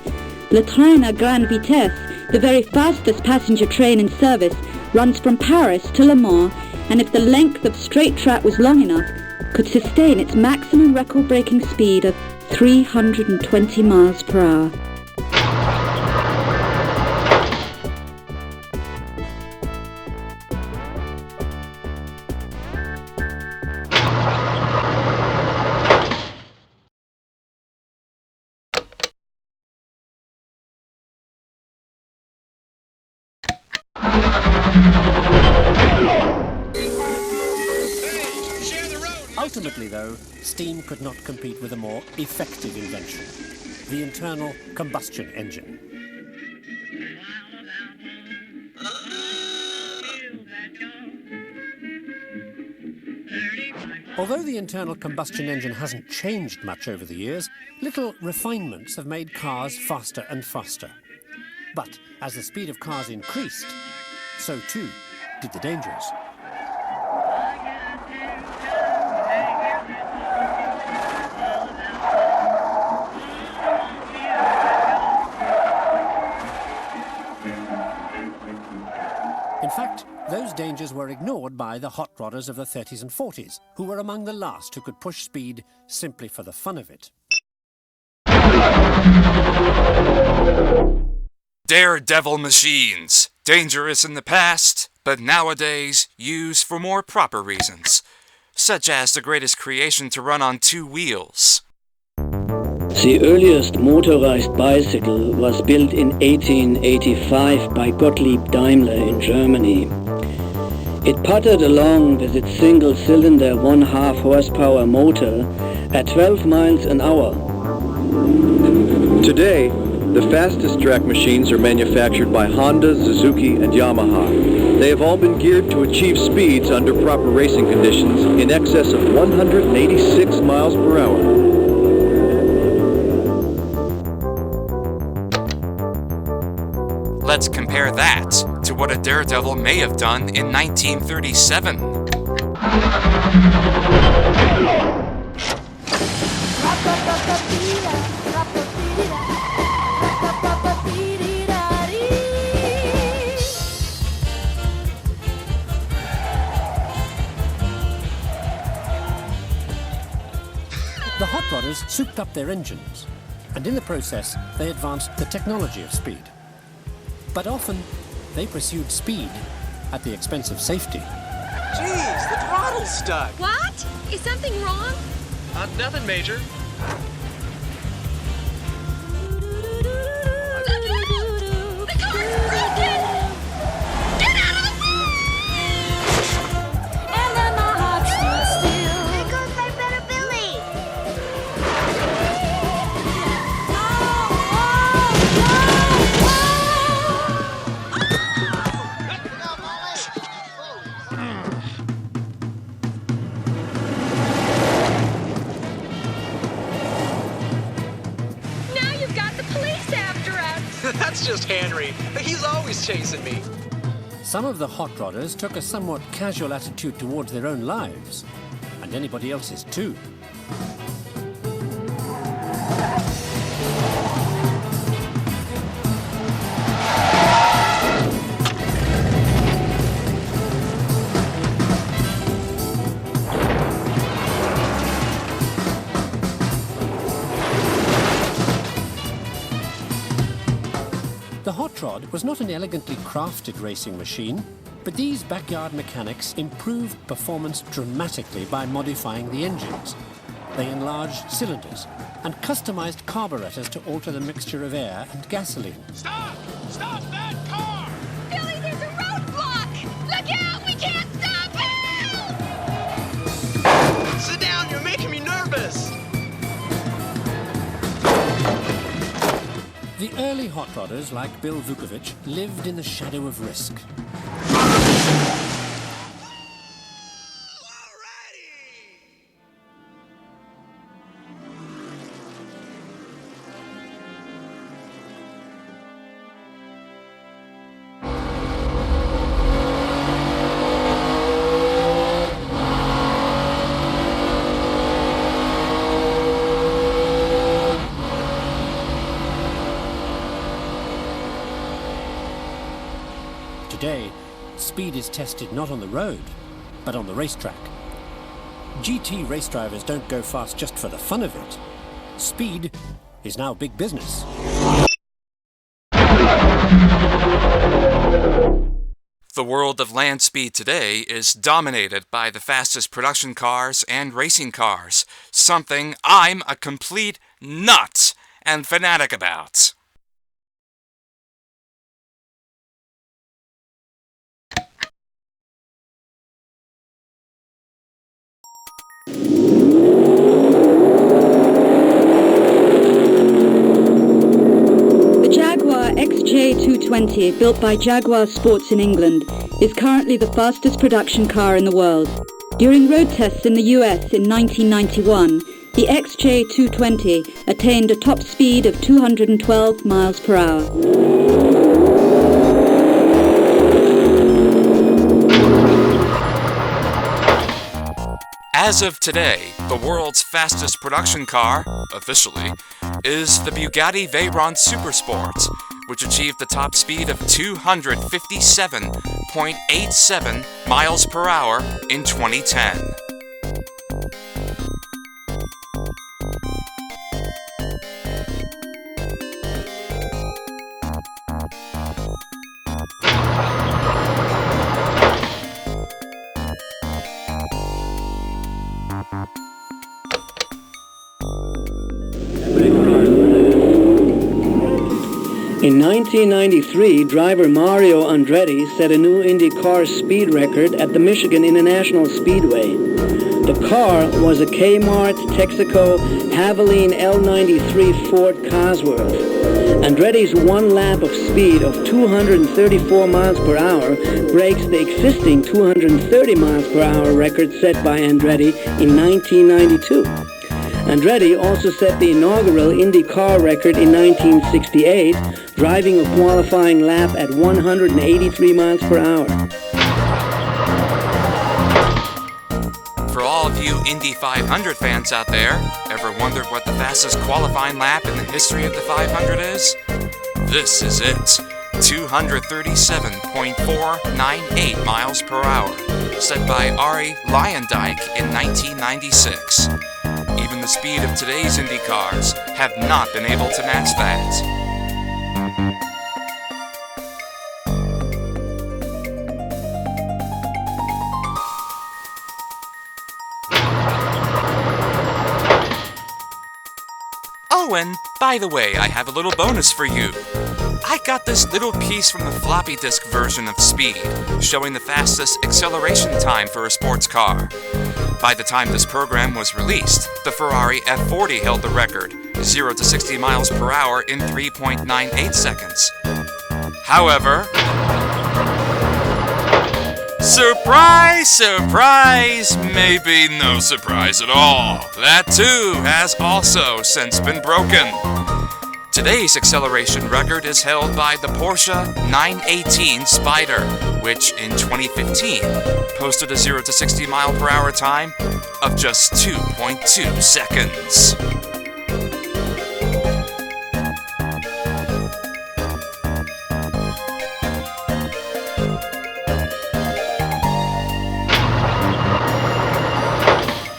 Speaker 5: Le Train à Grande Vitesse, the very fastest passenger train in service, runs from Paris to Le Mans, and if the length of straight track was long enough, could sustain its maximum record-breaking speed of 320 miles per hour.
Speaker 3: Ultimately, though, steam could not compete with a more effective invention, the internal combustion engine. Although the internal combustion engine hasn't changed much over the years, little refinements have made cars faster and faster. But as the speed of cars increased, so too did the dangers. In fact, those dangers were ignored by the hot rodders of the 30s and 40s, who were among the last who could push speed simply for the fun of it.
Speaker 4: Daredevil Machines. Dangerous in the past, but nowadays used for more proper reasons, such as the greatest creation to run on 2 wheels.
Speaker 7: The earliest motorized bicycle was built in 1885 by Gottlieb Daimler in Germany. It puttered along with its single-cylinder 1.5 horsepower motor at 12 miles an hour.
Speaker 1: Today, the fastest track machines are manufactured by Honda, Suzuki, and Yamaha. They have all been geared to achieve speeds under proper racing conditions in excess of 186 miles per hour.
Speaker 4: Let's compare that to what a Daredevil may have done in 1937.
Speaker 3: The hot rodders souped up their engines, and in the process, they advanced the technology of speed. But often, they pursued speed at the expense of safety.
Speaker 14: Jeez, the throttle's stuck.
Speaker 15: What? Is something wrong?
Speaker 14: Nothing major.
Speaker 15: The car's broken! Get out of the way!
Speaker 12: And then my heart stood still. There goes my better Billy.
Speaker 15: Now you've got the police after us!
Speaker 14: That's just Henry. He's always chasing me.
Speaker 3: Some of the hot rodders took a somewhat casual attitude towards their own lives, and anybody else's too. The hot rod was not an elegantly crafted racing machine, but these backyard mechanics improved performance dramatically by modifying the engines. They enlarged cylinders and customized carburetors to alter the mixture of air and gasoline.
Speaker 13: Stop! Stop that car!
Speaker 15: Billy, there's a roadblock! Look out! We can't stop! Help!
Speaker 14: Sit down, you're making me nervous!
Speaker 3: The early hot rodders, like Bill Vukovich, lived in the shadow of risk. Today, speed is tested not on the road, but on the racetrack. GT race drivers don't go fast just for the fun of it. Speed is now big business.
Speaker 4: The world of land speed today is dominated by the fastest production cars and racing cars, something I'm a complete nut and fanatic about.
Speaker 5: The Jaguar XJ220, built by Jaguar Sports in England, is currently the fastest production car in the world. During road tests in the US in 1991, the XJ220 attained a top speed of 212 miles per hour.
Speaker 4: As of today, the world's fastest production car, officially, is the Bugatti Veyron Supersport, which achieved the top speed of 257.87 miles per hour in 2010.
Speaker 7: In 1993, driver Mario Andretti set a new Indy car speed record at the Michigan International Speedway. The car was a Kmart Texaco Havoline L93 Ford Cosworth. Andretti's one lap of speed of 234 miles per hour breaks the existing 230 miles per hour record set by Andretti in 1992. Andretti also set the inaugural Indy car record in 1968, driving a qualifying lap at 183 miles per hour.
Speaker 4: For all of you Indy 500 fans out there, ever wondered what the fastest qualifying lap in the history of the 500 is? This is it. 237.498 miles per hour, set by Arie Luyendyk in 1996. Even the speed of today's Indy cars have not been able to match that. Oh, and by the way, I have a little bonus for you. I got this little piece from the floppy disk version of Speed, showing the fastest acceleration time for a sports car. By the time this program was released, the Ferrari F40 held the record, 0 to 60 miles per hour in 3.98 seconds. However, surprise, surprise, maybe no surprise at all. That too has also since been broken. Today's acceleration record is held by the Porsche 918 Spyder, which in 2015 posted a 0 to 60 mile per hour time of just 2.2 seconds.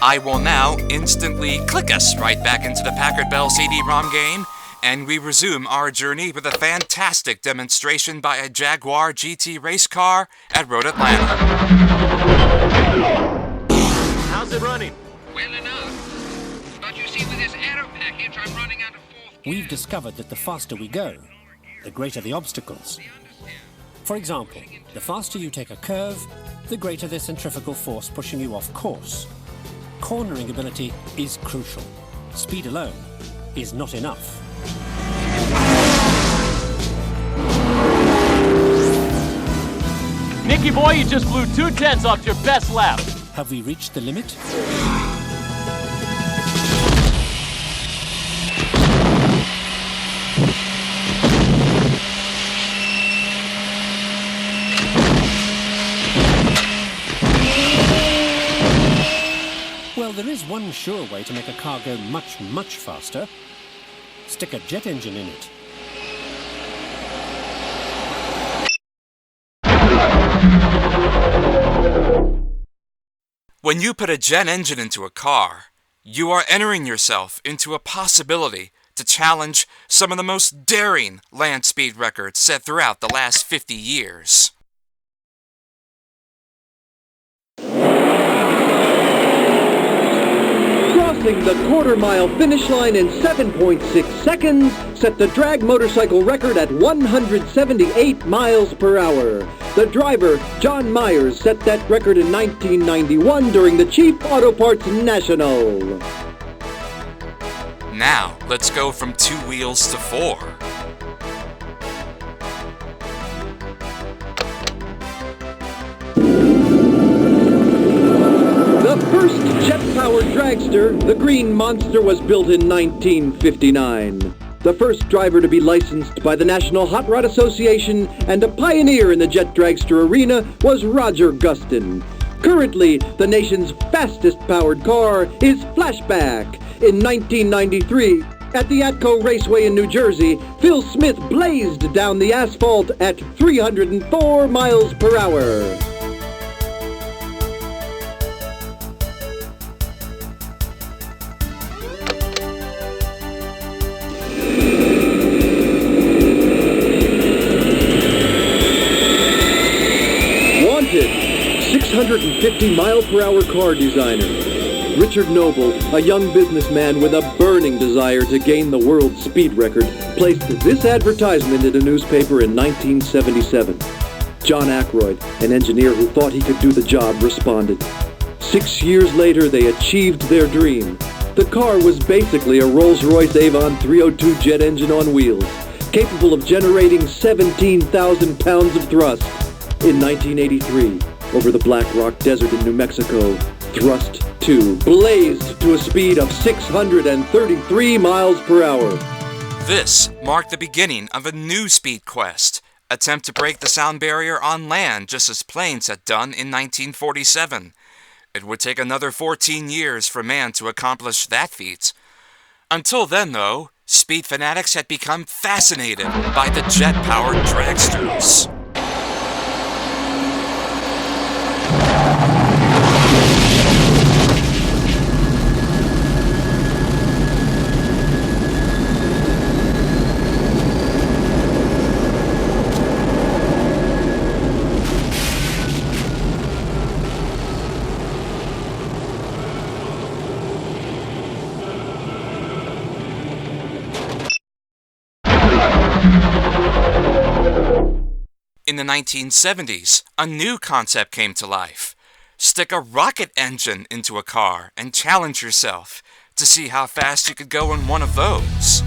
Speaker 4: I will now instantly click us right back into the Packard Bell CD-ROM game, and we resume our journey with a fantastic demonstration by a Jaguar GT race car at Road Atlanta.
Speaker 14: How's it running?
Speaker 13: Well enough. see, with this aero package, I'm running out of fourth gear.
Speaker 3: We've discovered that the faster we go, the greater the obstacles. For example, the faster you take a curve, the greater the centrifugal force pushing you off course. Cornering ability is crucial. Speed alone is not enough.
Speaker 16: Nicky boy, you just blew 2/10 off your best lap.
Speaker 3: Have we reached the limit? Well, there is one sure way to make a car go much, much faster. Stick a jet engine in it.
Speaker 4: When you put a jet engine into a car, you are entering yourself into a possibility to challenge some of the most daring land speed records set throughout the last 50 years.
Speaker 1: Crossing the quarter-mile finish line in 7.6 seconds set the drag motorcycle record at 178 miles per hour. The driver, John Myers, set that record in 1991 during the Chief Auto Parts National.
Speaker 4: Now, let's go from 2 wheels to 4.
Speaker 1: The first jet-powered dragster, the Green Monster, was built in 1959. The first driver to be licensed by the National Hot Rod Association and a pioneer in the jet dragster arena was Roger Gustin. Currently, the nation's fastest-powered car is Flashback. In 1993, at the Atco Raceway in New Jersey, Phil Smith blazed down the asphalt at 304 miles per hour. Wanted, 650-mile-per-hour car designer. Richard Noble, a young businessman with a burning desire to gain the world speed record, placed this advertisement in a newspaper in 1977. John Aykroyd, an engineer who thought he could do the job, responded. 6 years later, they achieved their dream. The car was basically a Rolls-Royce Avon 302 jet engine on wheels, capable of generating 17,000 pounds of thrust. In 1983, over the Black Rock Desert in New Mexico, Thrust 2 blazed to a speed of 633 miles per hour.
Speaker 4: This marked the beginning of a new speed quest, attempt to break the sound barrier on land just as planes had done in 1947. It would take another 14 years for man to accomplish that feat. Until then, though, speed fanatics had become fascinated by the jet-powered dragsters. In the 1970s, a new concept came to life. Stick a rocket engine into a car and challenge yourself to see how fast you could go in one of those.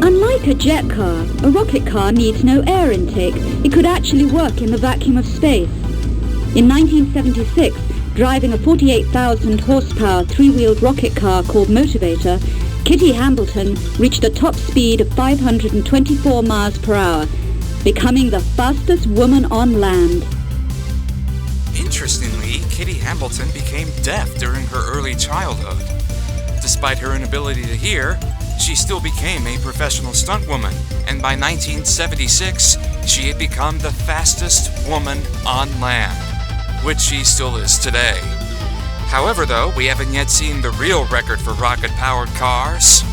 Speaker 5: Unlike a jet car, a rocket car needs no air intake. It could actually work in the vacuum of space. In 1976, driving a 48,000 horsepower three-wheeled rocket car called Motivator, Kitty Hambleton reached a top speed of 524 miles per hour, becoming the fastest woman on land.
Speaker 4: Interestingly, Kitty Hambleton became deaf during her early childhood. Despite her inability to hear, she still became a professional stuntwoman, and by 1976, she had become the fastest woman on land, which she still is today. However, though, we haven't yet seen the real record for rocket-powered cars.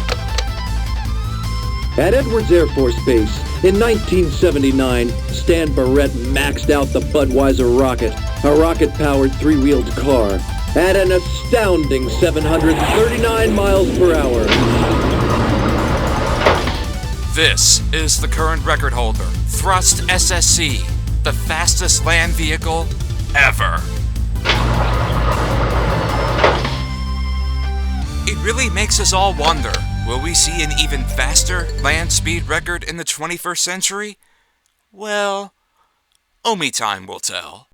Speaker 1: At Edwards Air Force Base, in 1979, Stan Barrett maxed out the Budweiser Rocket, a rocket-powered three-wheeled car, at an astounding 739 miles per hour.
Speaker 4: This is the current record holder, Thrust SSC, the fastest land vehicle ever. It really makes us all wonder, will we see an even faster land speed record in the 21st century? Well, only time will tell.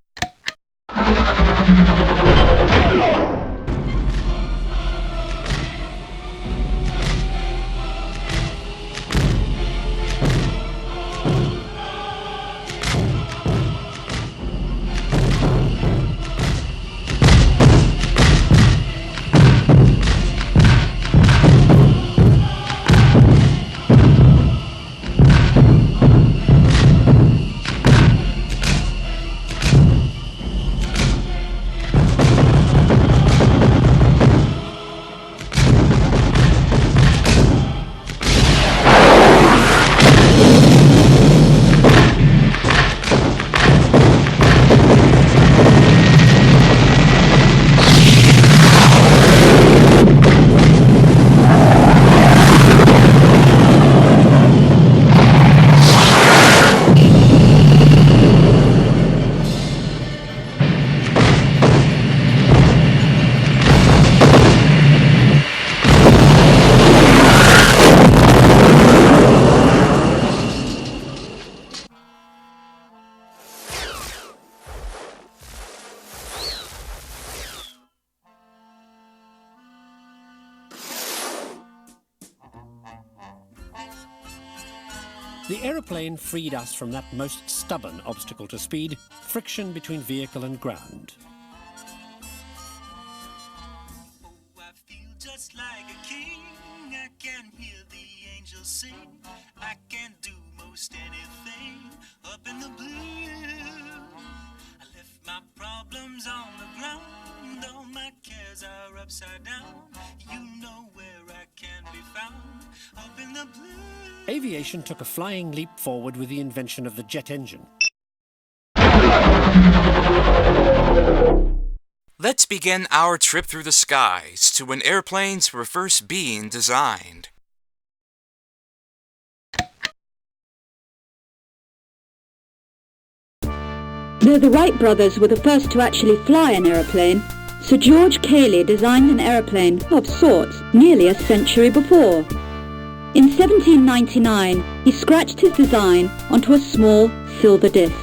Speaker 3: The aeroplane freed us from that most stubborn obstacle to speed, friction between vehicle and ground.
Speaker 17: Oh, I feel just like a king. I can hear the angels sing. I can do most anything up in the blue. I left my problems on the ground. All my cares are upside down. You know where I can be found up in the blue.
Speaker 3: Aviation took a flying leap forward with the invention of the jet engine.
Speaker 4: Let's begin our trip through the skies to when airplanes were first being designed.
Speaker 5: Though the Wright brothers were the first to actually fly an aeroplane, Sir George Cayley designed an aeroplane of sorts nearly a century before. In 1799, he scratched his design onto a small silver disc.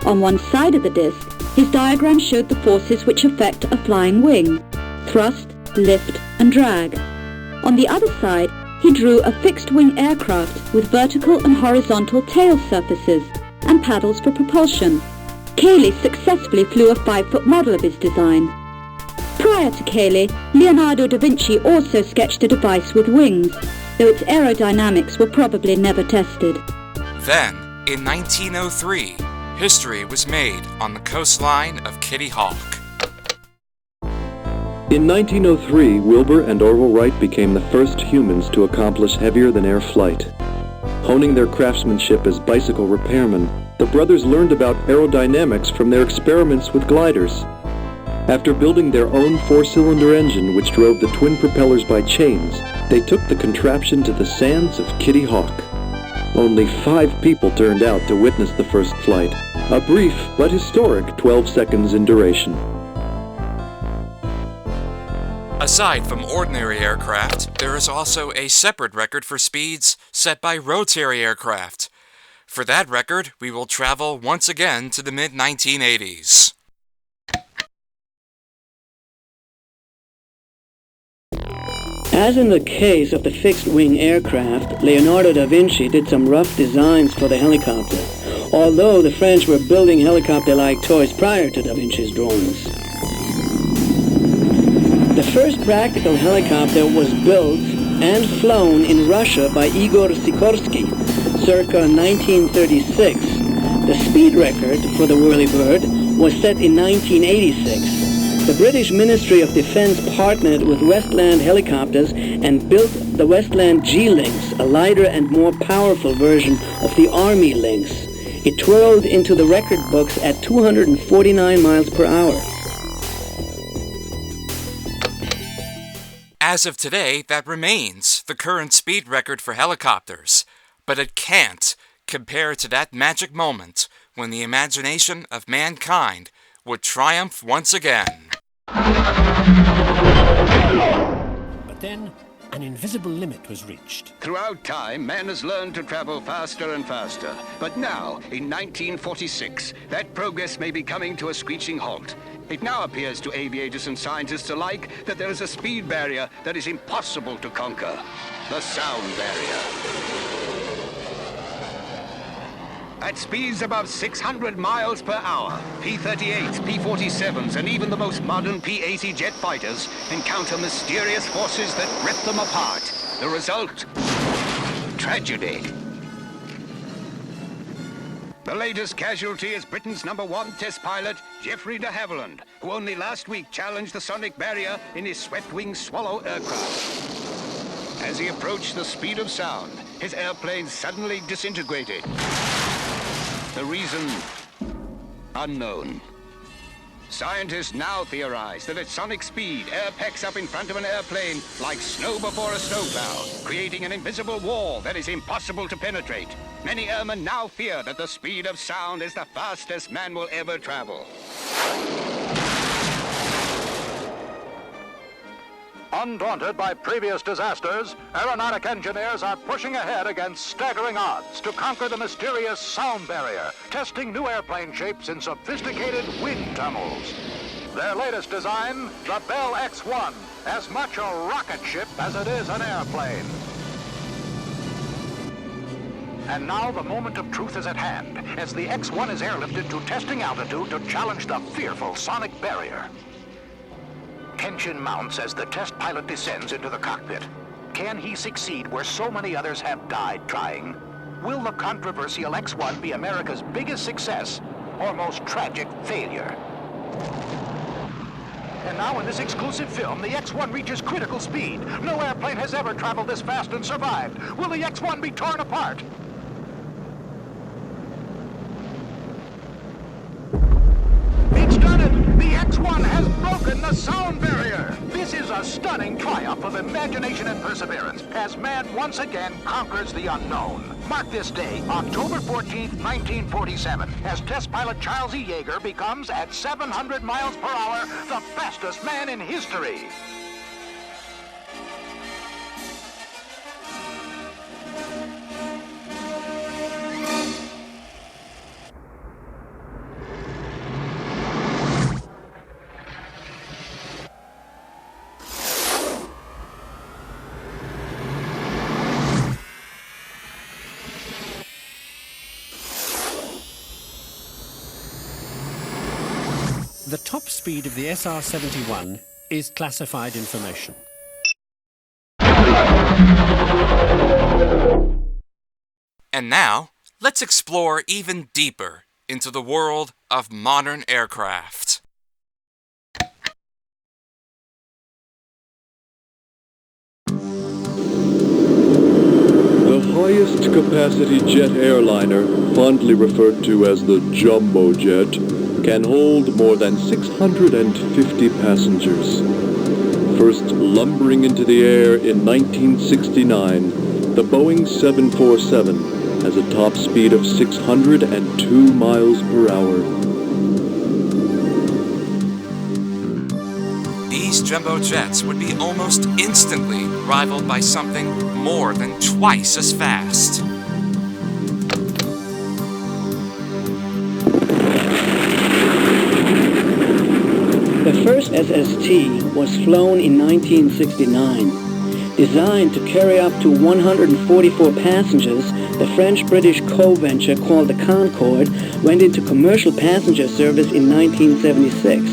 Speaker 5: On one side of the disc, his diagram showed the forces which affect a flying wing: thrust, lift, and drag. On the other side, he drew a fixed-wing aircraft with vertical and horizontal tail surfaces and paddles for propulsion. Cayley successfully flew a 5-foot model of his design. Prior to Cayley, Leonardo da Vinci also sketched a device with wings, though its aerodynamics were probably never tested.
Speaker 4: Then, in 1903, history was made on the coastline of Kitty Hawk.
Speaker 1: In 1903, Wilbur and Orville Wright became the first humans to accomplish heavier-than-air flight. Honing their craftsmanship as bicycle repairmen, the brothers learned about aerodynamics from their experiments with gliders. After building their own 4-cylinder engine which drove the twin propellers by chains, they took the contraption to the sands of Kitty Hawk. Only 5 people turned out to witness the first flight, a brief but historic 12 seconds in duration.
Speaker 4: Aside from ordinary aircraft, there is also a separate record for speeds set by rotary aircraft. For that record, we will travel once again to the mid-1980s.
Speaker 7: As in the case of the fixed-wing aircraft, Leonardo da Vinci did some rough designs for the helicopter, although the French were building helicopter-like toys prior to da Vinci's drawings. The first practical helicopter was built and flown in Russia by Igor Sikorsky, circa 1936. The speed record for the whirlybird was set in 1986. The British Ministry of Defence partnered with Westland Helicopters and built the Westland G-Lynx, a lighter and more powerful version of the Army Lynx. It twirled into the record books at 249 miles per hour.
Speaker 4: As of today, that remains the current speed record for helicopters, but it can't compare to that magic moment when the imagination of mankind would triumph once again.
Speaker 3: But then, an invisible limit was reached.
Speaker 18: Throughout time, man has learned to travel faster and faster. But now, in 1946, that progress may be coming to a screeching halt. It now appears to aviators and scientists alike that there is a speed barrier that is impossible to conquer. The sound barrier. At speeds above 600 miles per hour, P-38s, P-47s, and even the most modern P-80 jet fighters encounter mysterious forces that rip them apart. The result? Tragedy. The latest casualty is Britain's #1 test pilot, Geoffrey de Havilland, who only last week challenged the sonic barrier in his swept-wing Swallow aircraft. As he approached the speed of sound, his airplane suddenly disintegrated. The reason? Unknown. Scientists now theorize that at sonic speed, air packs up in front of an airplane like snow before a snowplow, creating an invisible wall that is impossible to penetrate. Many airmen now fear that the speed of sound is the fastest man will ever travel.
Speaker 19: Undaunted by previous disasters, aeronautic engineers are pushing ahead against staggering odds to conquer the mysterious sound barrier, testing new airplane shapes in sophisticated wind tunnels. Their latest design, the Bell X-1, as much a rocket ship as it is an airplane. And now the moment of truth is at hand, as the X-1 is airlifted to testing altitude to challenge the fearful sonic barrier. Tension mounts as the test pilot descends into the cockpit. Can he succeed where so many others have died trying? Will the controversial X-1 be America's biggest success or most tragic failure? And now in this exclusive film, the X-1 reaches critical speed. No airplane has ever traveled this fast and survived. Will the X-1 be torn apart? It's done it! The X-1 has broken the sound barrier! This is a stunning triumph of imagination and perseverance as man once again conquers the unknown. Mark this day, October 14th, 1947, as test pilot Charles E. Yeager becomes, at 700 miles per hour, the fastest man in history.
Speaker 3: The top speed of the SR-71 is classified information.
Speaker 4: And now, let's explore even deeper into the world of modern aircraft.
Speaker 1: The highest capacity jet airliner, fondly referred to as the Jumbo Jet, can hold more than 650 passengers. First lumbering into the air in 1969, the Boeing 747 has a top speed of 602 miles per hour.
Speaker 4: These jumbo jets would be almost instantly rivaled by something more than twice as fast.
Speaker 7: The first SST was flown in 1969. Designed to carry up to 144 passengers, the French-British co-venture called the Concorde went into commercial passenger service in 1976.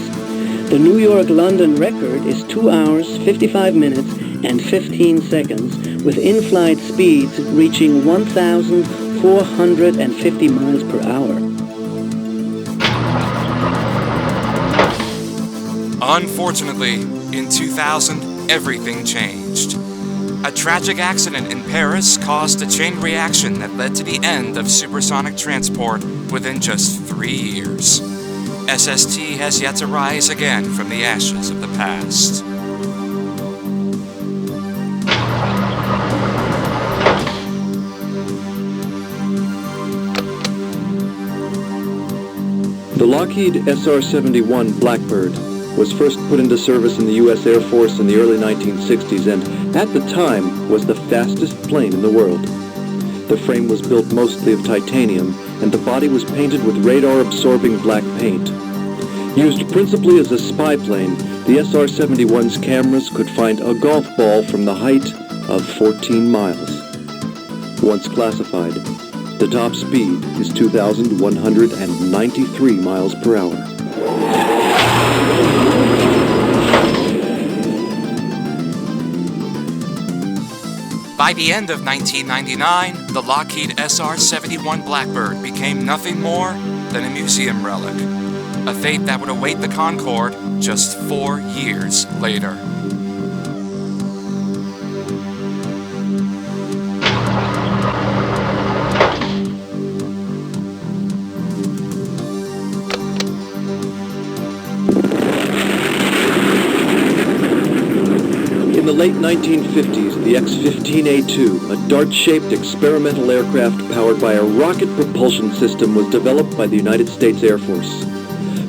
Speaker 7: The New York-London record is 2 hours, 55 minutes, and 15 seconds, with in-flight speeds reaching 1,450 miles per hour.
Speaker 4: Unfortunately, in 2000, everything changed. A tragic accident in Paris caused a chain reaction that led to the end of supersonic transport within just 3 years. SST has yet to rise again from the ashes of the past.
Speaker 1: The Lockheed SR-71 Blackbird was first put into service in the U.S. Air Force in the early 1960s and, at the time, was the fastest plane in the world. The frame was built mostly of titanium, and the body was painted with radar-absorbing black paint. Used principally as a spy plane, the SR-71's cameras could find a golf ball from the height of 14 miles. Once classified, the top speed is 2,193 miles per hour.
Speaker 4: By the end of 1999, the Lockheed SR-71 Blackbird became nothing more than a museum relic, a fate that would await the Concorde just 4 years later.
Speaker 1: In the late 1950s, the X-15A2, a dart-shaped experimental aircraft powered by a rocket propulsion system, was developed by the United States Air Force.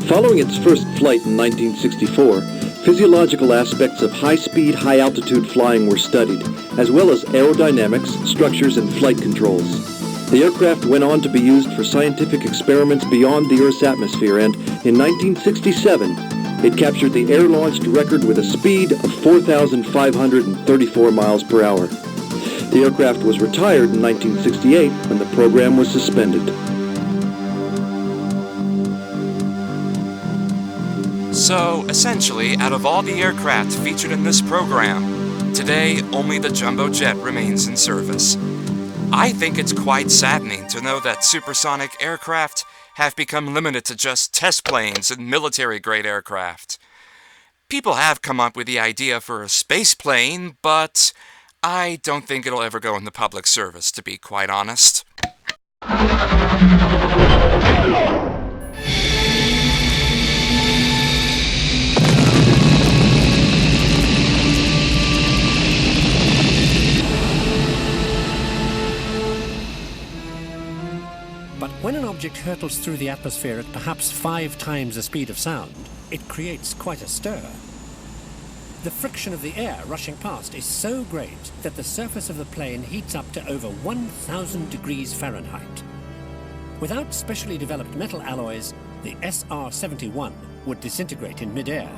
Speaker 1: Following its first flight in 1964, physiological aspects of high-speed, high-altitude flying were studied, as well as aerodynamics, structures, and flight controls. The aircraft went on to be used for scientific experiments beyond the Earth's atmosphere, and in 1967, it captured the air-launched record with a speed of 4,534 miles per hour. The aircraft was retired in 1968 when the program was suspended.
Speaker 4: So, essentially, out of all the aircraft featured in this program, today only the jumbo jet remains in service. I think it's quite saddening to know that supersonic aircraft have become limited to just test planes and military-grade aircraft. People have come up with the idea for a space plane, but I don't think it'll ever go into public service, to be quite honest.
Speaker 3: But when an object hurtles through the atmosphere at perhaps 5 times the speed of sound, it creates quite a stir. The friction of the air rushing past is so great that the surface of the plane heats up to over 1,000 degrees Fahrenheit. Without specially developed metal alloys, the SR-71 would disintegrate in mid-air.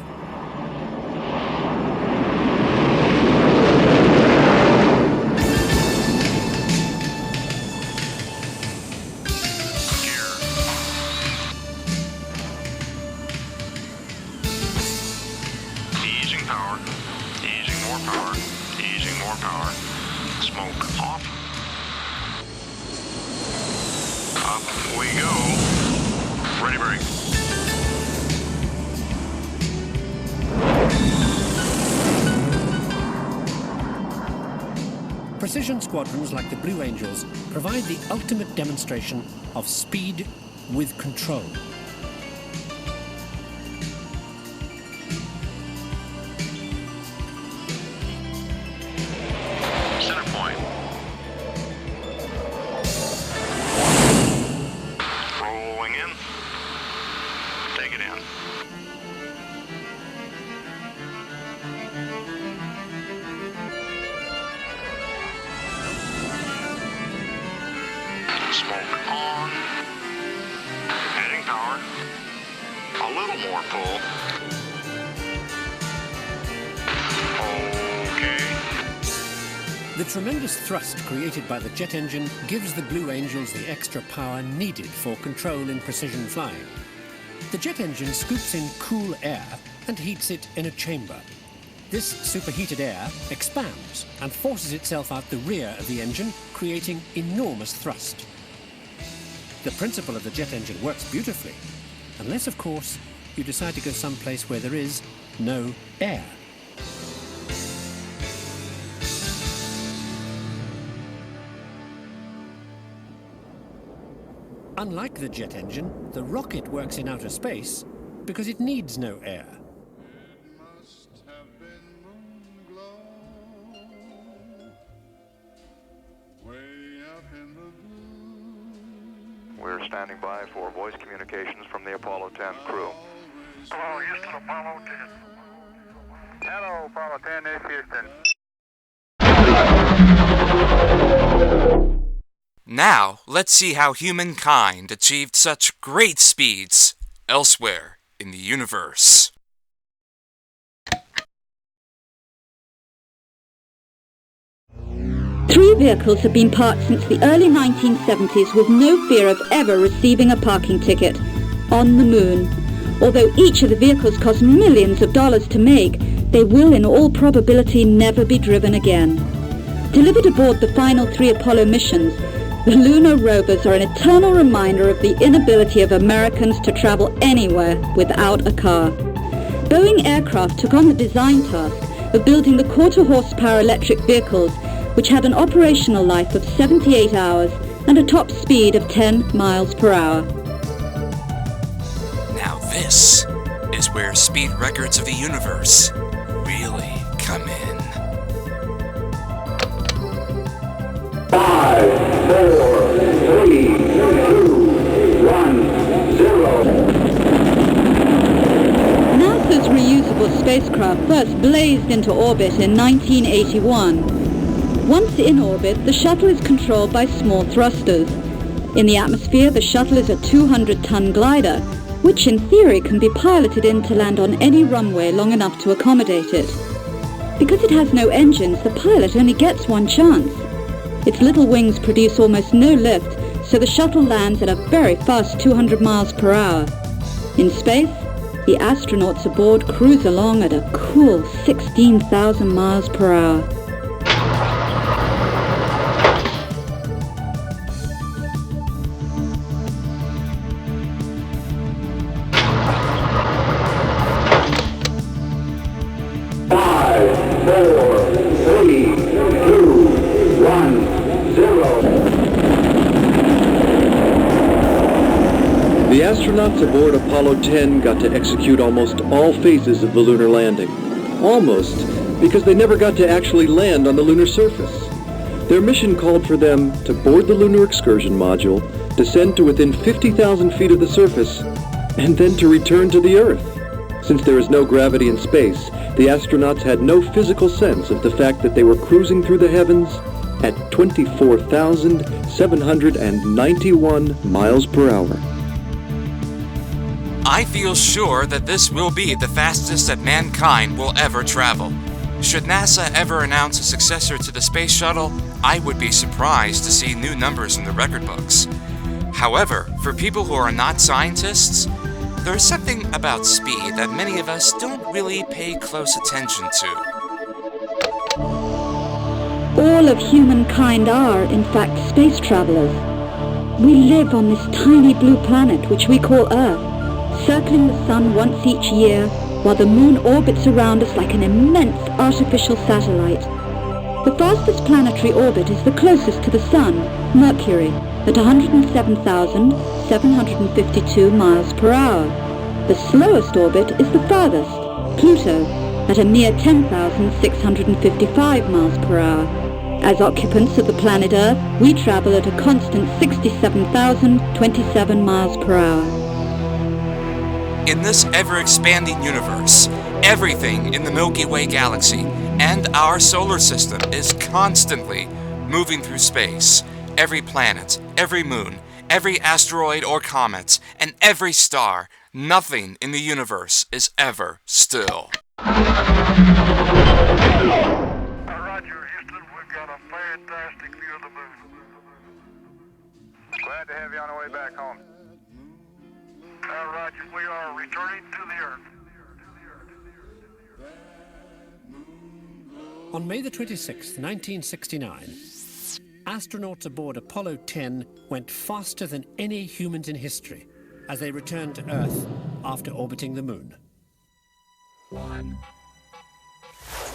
Speaker 3: Precision squadrons like the Blue Angels provide the ultimate demonstration of speed with control.
Speaker 19: Center point. Rolling in. Take it in. Smoke on. Adding power. A little more pull. Okay.
Speaker 3: The tremendous thrust created by the jet engine gives the Blue Angels the extra power needed for control in precision flying. The jet engine scoops in cool air and heats it in a chamber. This superheated air expands and forces itself out the rear of the engine, creating enormous thrust. The principle of the jet engine works beautifully, unless, of course, you decide to go someplace where there is no air. Unlike the jet engine, the rocket works in outer space because it needs no air.
Speaker 20: We're standing by for voice communications from the Apollo 10 crew.
Speaker 21: Hello, Houston, Apollo 10.
Speaker 20: Hello, Apollo 10, this is Houston.
Speaker 4: Now, let's see how humankind achieved such great speeds elsewhere in the universe.
Speaker 5: Three vehicles have been parked since the early 1970s with no fear of ever receiving a parking ticket on the moon. Although each of the vehicles cost millions of dollars to make, they will in all probability never be driven again. Delivered aboard the final 3 Apollo missions, the lunar rovers are an eternal reminder of the inability of Americans to travel anywhere without a car. Boeing Aircraft took on the design task of building the quarter-horsepower electric vehicles, which had an operational life of 78 hours and a top speed of 10 miles per hour.
Speaker 4: Now this is where speed records of the universe really come in.
Speaker 22: 5, 4, 3, 2, 1, 0.
Speaker 5: NASA's reusable spacecraft first blazed into orbit in 1981. Once in orbit, the shuttle is controlled by small thrusters. In the atmosphere, the shuttle is a 200-ton glider, which in theory can be piloted in to land on any runway long enough to accommodate it. Because it has no engines, the pilot only gets one chance. Its little wings produce almost no lift, so the shuttle lands at a very fast 200 miles per hour. In space, the astronauts aboard cruise along at a cool 16,000 miles per hour.
Speaker 1: The astronauts aboard Apollo 10 got to execute almost all phases of the lunar landing. Almost, because they never got to actually land on the lunar surface. Their mission called for them to board the lunar excursion module, descend to within 50,000 feet of the surface, and then to return to the Earth. Since there is no gravity in space, the astronauts had no physical sense of the fact that they were cruising through the heavens at 24,791 miles per hour.
Speaker 4: I feel sure that this will be the fastest that mankind will ever travel. Should NASA ever announce a successor to the space shuttle, I would be surprised to see new numbers in the record books. However, for people who are not scientists, there is something about speed that many of us don't really pay close attention to.
Speaker 5: All of humankind are, in fact, space travelers. We live on this tiny blue planet which we call Earth, circling the sun once each year, while the moon orbits around us like an immense artificial satellite. The fastest planetary orbit is the closest to the sun, Mercury, at 107,752 miles per hour. The slowest orbit is the furthest, Pluto, at a mere 10,655 miles per hour. As occupants of the planet Earth, we travel at a constant 67,027 miles per hour.
Speaker 4: In this ever-expanding universe, everything in the Milky Way galaxy and our solar system is constantly moving through space. Every planet, every moon, every asteroid or comet, and every star, nothing in the universe is ever still.
Speaker 21: Roger, Houston, we've got a fantastic view of the moon.
Speaker 20: Glad to have you on the way back home.
Speaker 21: Roger, we are returning to the Earth.
Speaker 3: On May the 26th, 1969, astronauts aboard Apollo 10 went faster than any humans in history as they returned to Earth after orbiting the moon.
Speaker 22: 1,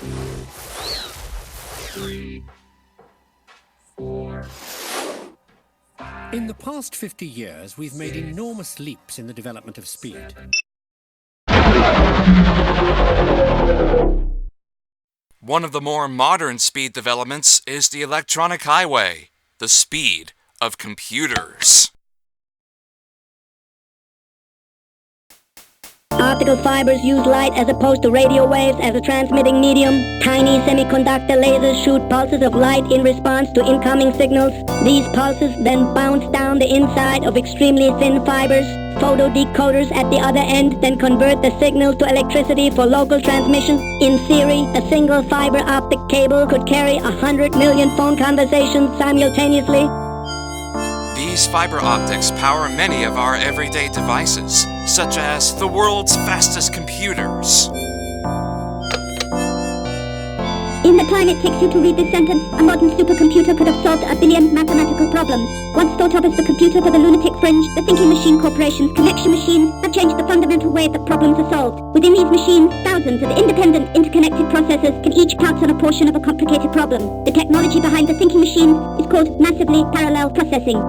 Speaker 22: 2, 3, 4, 5.
Speaker 3: In the past 50 years, we've made enormous leaps in the development of speed.
Speaker 4: One of the more modern speed developments is the electronic highway, the speed of computers.
Speaker 8: Optical fibers use light as opposed to radio waves as a transmitting medium. Tiny semiconductor lasers shoot pulses of light in response to incoming signals. These pulses then bounce down the inside of extremely thin fibers. Photodecoders at the other end then convert the signal to electricity for local transmission. In theory, a single fiber optic cable could carry 100 million phone conversations simultaneously.
Speaker 4: These fiber optics power many of our everyday devices, such as the world's fastest computers.
Speaker 9: In the time it takes you to read this sentence, a modern supercomputer could have solved 1 billion mathematical problems. Once thought of as the computer for the lunatic fringe, the Thinking Machine Corporation's connection machines have changed the fundamental way that problems are solved. Within these machines, thousands of independent, interconnected processors can each pounce on a portion of a complicated problem. The technology behind the Thinking Machines is called massively parallel processing.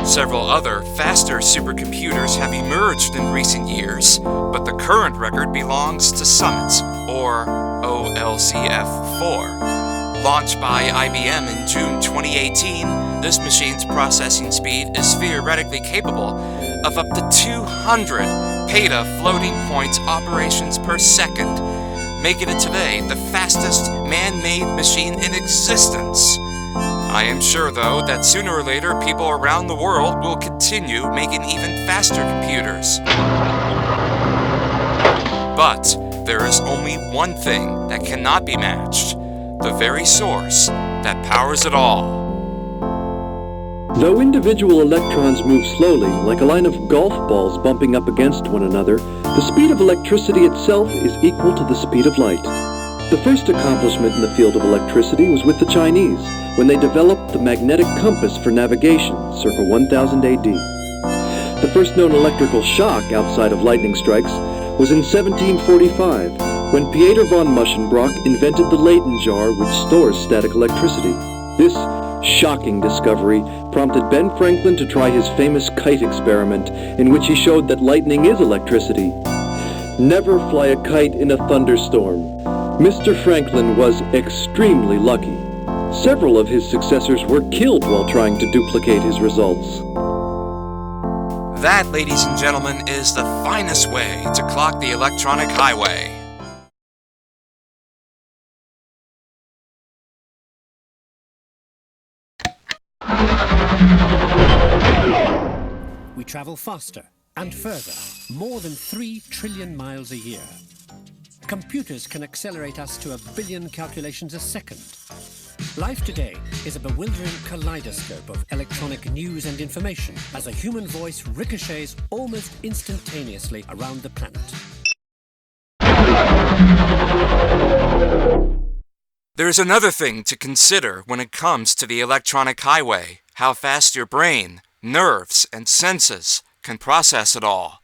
Speaker 4: Several other, faster supercomputers have emerged in recent years, but the current record belongs to Summit, or OLCF4. Launched by IBM in June 2018, this machine's processing speed is theoretically capable of up to 200 peta floating point operations per second, making it today the fastest man-made machine in existence. I am sure, though, that sooner or later people around the world will continue making even faster computers. But there is only one thing that cannot be matched: the very source that powers it all.
Speaker 1: Though individual electrons move slowly, like a line of golf balls bumping up against one another, the speed of electricity itself is equal to the speed of light. The first accomplishment in the field of electricity was with the Chinese, when they developed the magnetic compass for navigation, circa 1000 AD. The first known electrical shock outside of lightning strikes was in 1745, when Pieter von Musschenbroek invented the Leyden jar, which stores static electricity. This shocking discovery prompted Ben Franklin to try his famous kite experiment, in which he showed that lightning is electricity. Never fly a kite in a thunderstorm. Mr. Franklin was extremely lucky. Several of his successors were killed while trying to duplicate his results.
Speaker 4: That, ladies and gentlemen, is the finest way to clock the electronic highway.
Speaker 3: We travel faster and further, more than 3 trillion miles a year. Computers can accelerate us to 1 billion calculations a second. Life today is a bewildering kaleidoscope of electronic news and information as a human voice ricochets almost instantaneously around the planet.
Speaker 4: There's another thing to consider when it comes to the electronic highway: how fast your brain, nerves, and senses can process it all.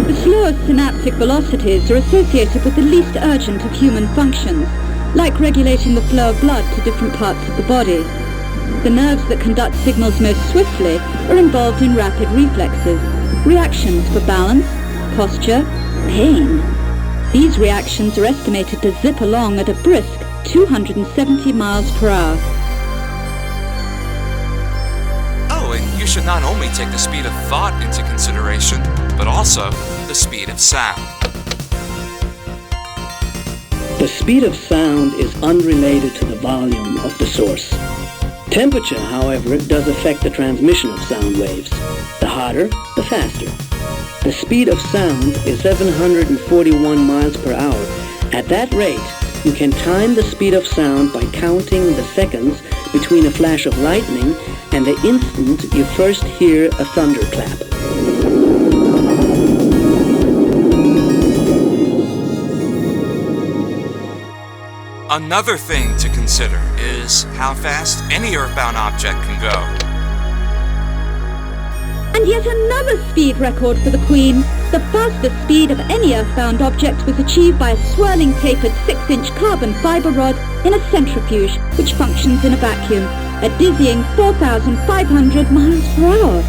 Speaker 5: The slowest synaptic velocities are associated with the least urgent of human functions, like regulating the flow of blood to different parts of the body. The nerves that conduct signals most swiftly are involved in rapid reflexes, reactions for balance, posture, pain. These reactions are estimated to zip along at a brisk 270 miles per hour.
Speaker 4: Oh, and you should not only take the speed of thought into consideration, but also the speed of sound.
Speaker 7: The speed of sound is unrelated to the volume of the source. Temperature, however, does affect the transmission of sound waves. The hotter, the faster. The speed of sound is 741 miles per hour. At that rate, you can time the speed of sound by counting the seconds between a flash of lightning and the instant you first hear a thunderclap.
Speaker 4: Another thing to consider is how fast any earthbound object can go.
Speaker 5: And yet another speed record for the Queen. The fastest speed of any Earthbound object was achieved by a swirling tapered 6-inch carbon fiber rod in a centrifuge, which functions in a vacuum, a dizzying 4,500 miles per hour.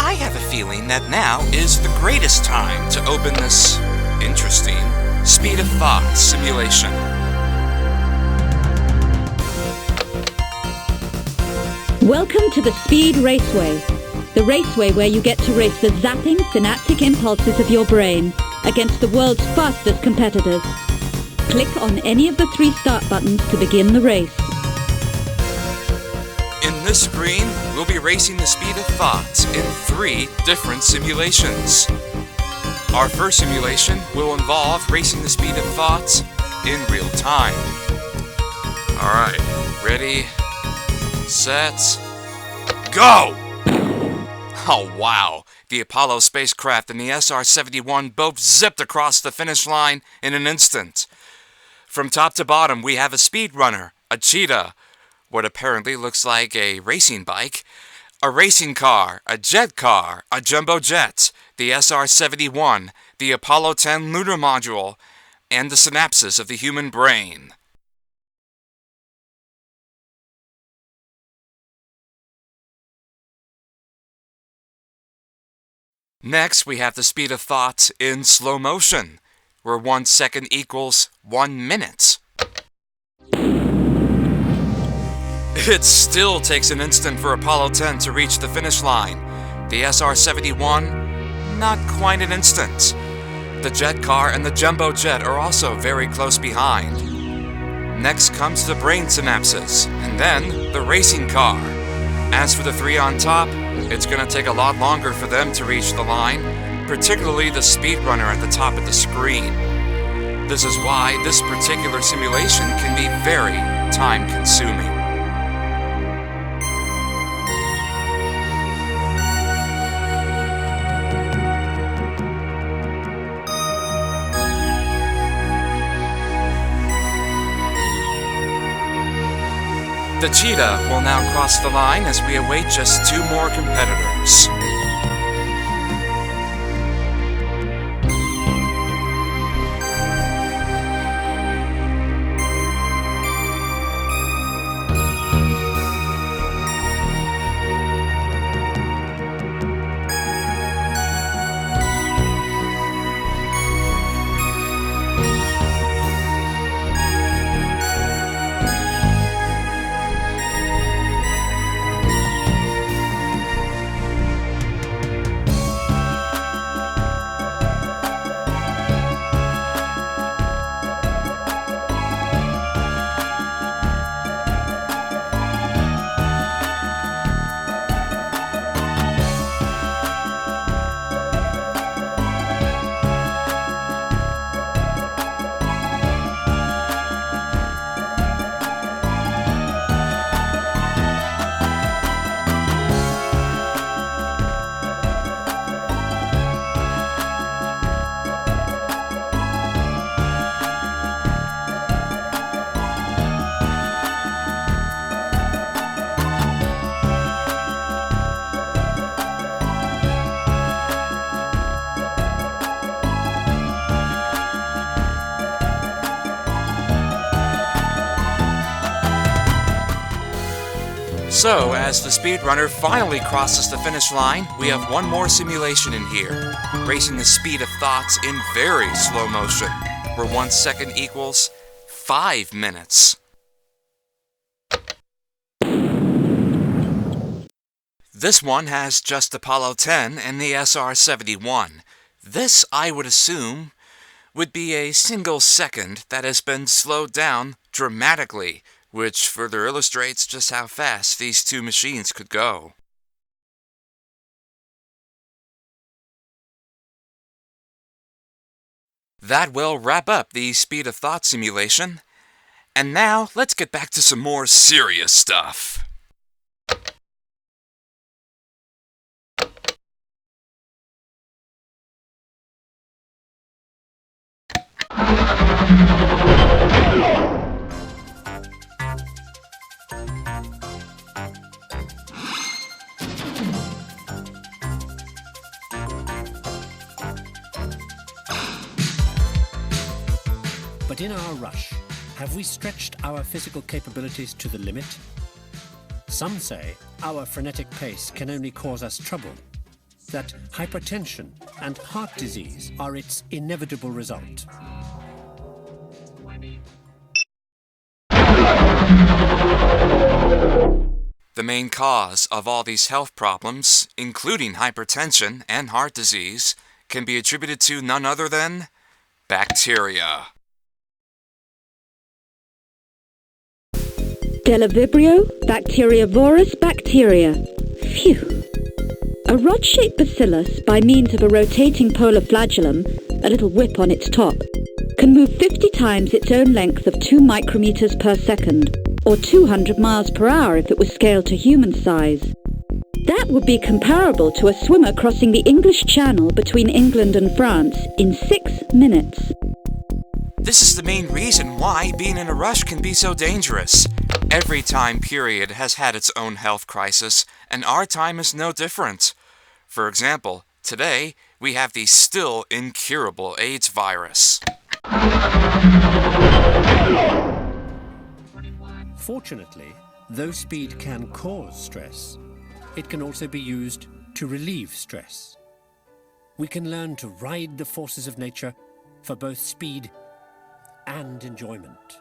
Speaker 4: I have a feeling that now is the greatest time to open this interesting speed of thought simulation.
Speaker 5: Welcome to the Speed Raceway. The raceway where you get to race the zapping synaptic impulses of your brain against the world's fastest competitors. Click on any of the 3 start buttons to begin the race.
Speaker 4: In this screen, we'll be racing the speed of thought in 3 different simulations. Our first simulation will involve racing the speed of thought in real time. Alright, ready, set, go! Oh wow, the Apollo spacecraft and the SR-71 both zipped across the finish line in an instant. From top to bottom, we have a speedrunner, a cheetah, what apparently looks like a racing bike, a racing car, a jet car, a jumbo jet, the SR-71, the Apollo 10 lunar module, and the synapses of the human brain. Next, we have the speed of thought in slow motion, where 1 second equals 1 minute. It still takes an instant for Apollo 10 to reach the finish line. The SR-71, not quite an instant. The jet car and the jumbo jet are also very close behind. Next comes the brain synapses, and then the racing car. As for the 3 on top, it's going to take a lot longer for them to reach the line, particularly the speedrunner at the top of the screen. This is why this particular simulation can be very time-consuming. The cheetah will now cross the line as we await just 2 more competitors. So, as the speedrunner finally crosses the finish line, we have 1 more simulation in here, racing the speed of thoughts in very slow motion, where 1 second equals 5 minutes. This one has just Apollo 10 and the SR-71. This, I would assume, would be a single second that has been slowed down dramatically, which further illustrates just how fast these 2 machines could go. That will wrap up the speed of thought simulation. And now, let's get back to some more serious stuff.
Speaker 3: Have we stretched our physical capabilities to the limit? Some say our frenetic pace can only cause us trouble, that hypertension and heart disease are its inevitable result.
Speaker 4: The main cause of all these health problems, including hypertension and heart disease, can be attributed to none other than bacteria.
Speaker 5: Delevibrio bacteriovorous bacteria. Phew. A rod-shaped bacillus, by means of a rotating polar flagellum, a little whip on its top, can move 50 times its own length of 2 micrometers per second, or 200 miles per hour if it was scaled to human size. That would be comparable to a swimmer crossing the English Channel between England and France in 6 minutes.
Speaker 4: This is the main reason why being in a rush can be so dangerous. Every time period has had its own health crisis, and our time is no different. For example, today we have the still incurable AIDS virus.
Speaker 3: Fortunately, though speed can cause stress, it can also be used to relieve stress. We can learn to ride the forces of nature for both speed and enjoyment.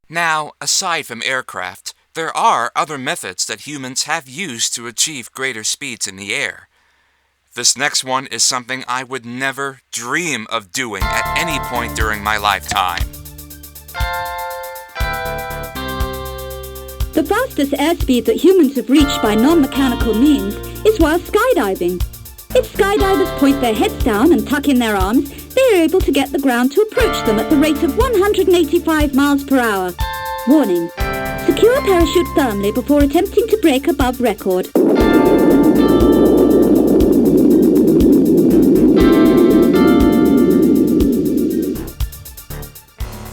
Speaker 4: Now, aside from aircraft, there are other methods that humans have used to achieve greater speeds in the air. This next one is something I would never dream of doing at any point during my lifetime.
Speaker 5: The fastest airspeed that humans have reached by non-mechanical means is while skydiving. If skydivers point their heads down and tuck in their arms, they are able to get the ground to approach them at the rate of 185 miles per hour. Warning: secure parachute firmly before attempting to break above record.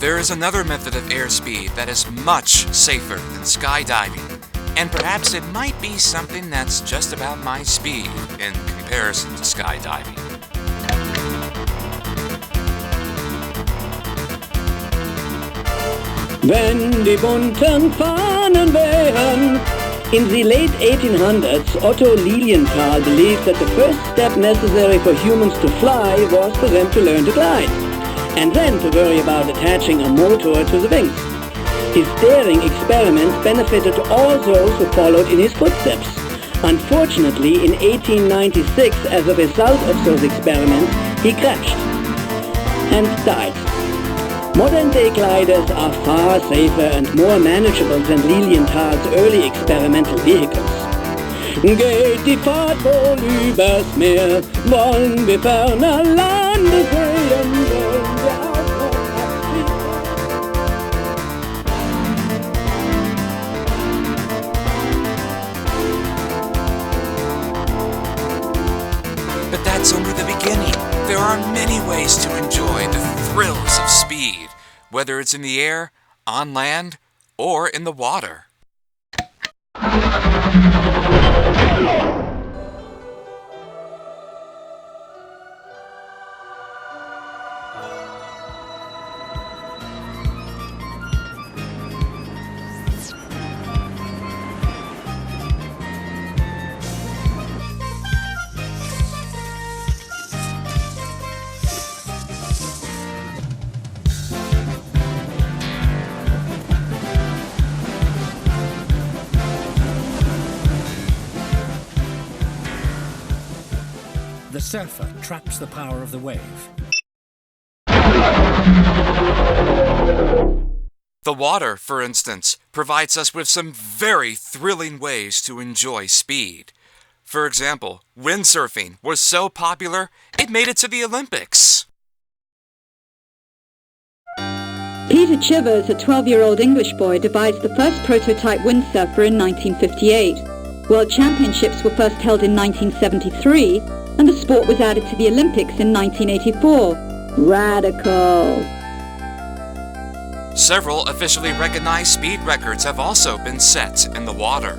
Speaker 4: There is another method of airspeed that is much safer than skydiving, and perhaps it might be something that's just about my speed in comparison to skydiving.
Speaker 7: Wenn die bunten Fahnen wehen. In the late 1800s, Otto Lilienthal believed that the first step necessary for humans to fly was for them to learn to glide, and then to worry about attaching a motor to the wings. His daring experiment benefited all those who followed in his footsteps. Unfortunately, in 1896, as a result of those experiments, he crashed and died. Modern-day gliders are far safer and more manageable than Lilienthal's early experimental vehicles. Geht die Fahrt wohl übers Meer, wollen wir ferner Lande sehen, wollen wir auch noch
Speaker 4: But that's only the beginning. There are many ways to enjoy the thrills of speed, whether it's in the air, on land, or in the water.
Speaker 3: The surfer traps the power of the wave.
Speaker 4: The water, for instance, provides us with some very thrilling ways to enjoy speed. For example, windsurfing was so popular, it made it to the Olympics.
Speaker 5: Peter Chivers, a 12-year-old English boy, devised the first prototype windsurfer in 1958. World Championships were first held in 1973, and the sport was added to the Olympics in 1984. Radical!
Speaker 4: Several officially recognized speed records have also been set in the water.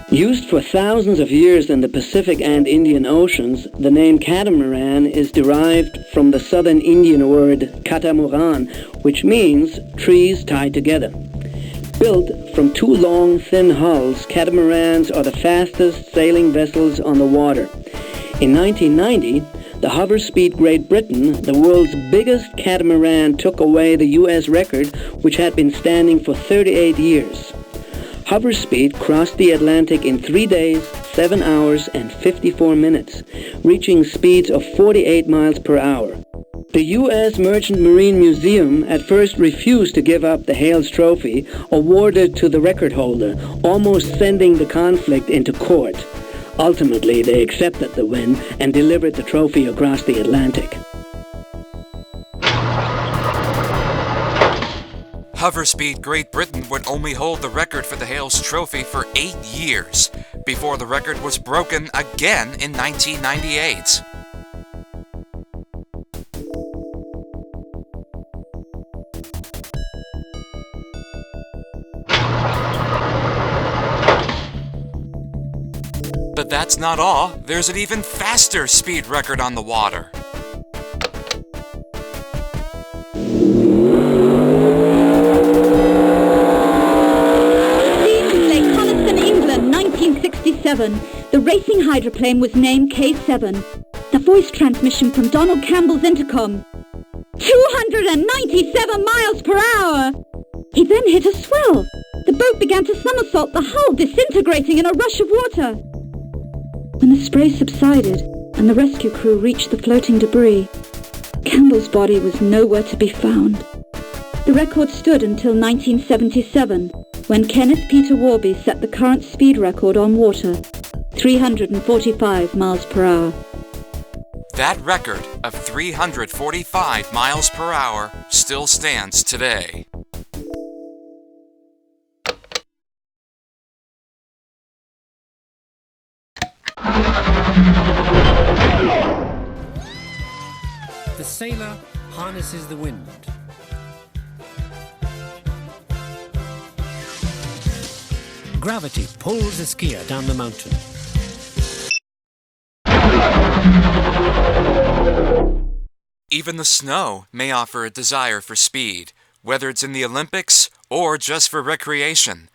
Speaker 7: Used for thousands of years in the Pacific and Indian Oceans, the name catamaran is derived from the southern Indian word catamaran, which means trees tied together. Built from two long, thin hulls, catamarans are the fastest sailing vessels on the water. In 1990, the Hover Speed Great Britain, the world's biggest catamaran, took away the U.S. record, which had been standing for 38 years. Hover Speed crossed the Atlantic in 3 days, 7 hours, and 54 minutes, reaching speeds of 48 miles per hour. The U.S. Merchant Marine Museum at first refused to give up the Hales Trophy, awarded to the record holder, almost sending the conflict into court. Ultimately, they accepted the win and delivered the trophy across the Atlantic.
Speaker 4: Hover Speed Great Britain would only hold the record for the Hales Trophy for 8 years, before the record was broken again in 1998. But that's not all. There's an even faster speed record on the water.
Speaker 5: The racing hydroplane was named K7. The voice transmission from Donald Campbell's intercom. 297 miles per hour! He then hit a swell. The boat began to somersault, the hull disintegrating in a rush of water. When the spray subsided and the rescue crew reached the floating debris, Campbell's body was nowhere to be found. The record stood until 1977, when Kenneth Peter Warby set the current speed record on water, 345 miles per hour.
Speaker 4: That record of 345 miles per hour still stands today.
Speaker 3: The sailor harnesses the wind. Gravity pulls the skier down the mountain.
Speaker 4: Even the snow may offer a desire for speed, whether it's in the Olympics or just for recreation.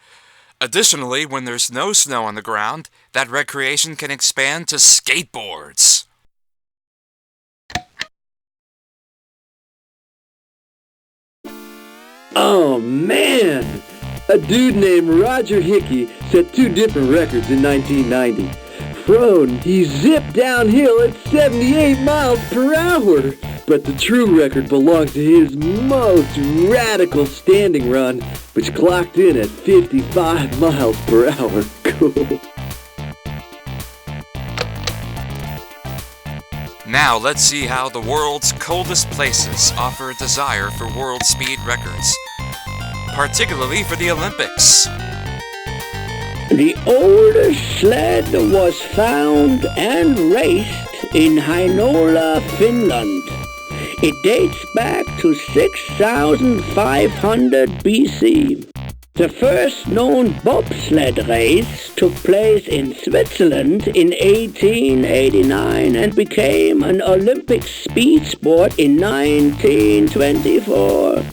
Speaker 4: Additionally, when there's no snow on the ground, that recreation can expand to skateboards.
Speaker 1: Oh man! A dude named Roger Hickey set 2 different records in 1990. Prone, he zipped downhill at 78 miles per hour. But the true record belongs to his most radical standing run, which clocked in at 55 miles per hour. Cool.
Speaker 4: Now let's see how the world's coldest places offer a desire for world speed records, particularly for the Olympics.
Speaker 7: The oldest sled was found and raced in Heinola, Finland. It dates back to 6,500 BC. The first known bobsled race took place in Switzerland in 1889 and became an Olympic speed sport in 1924.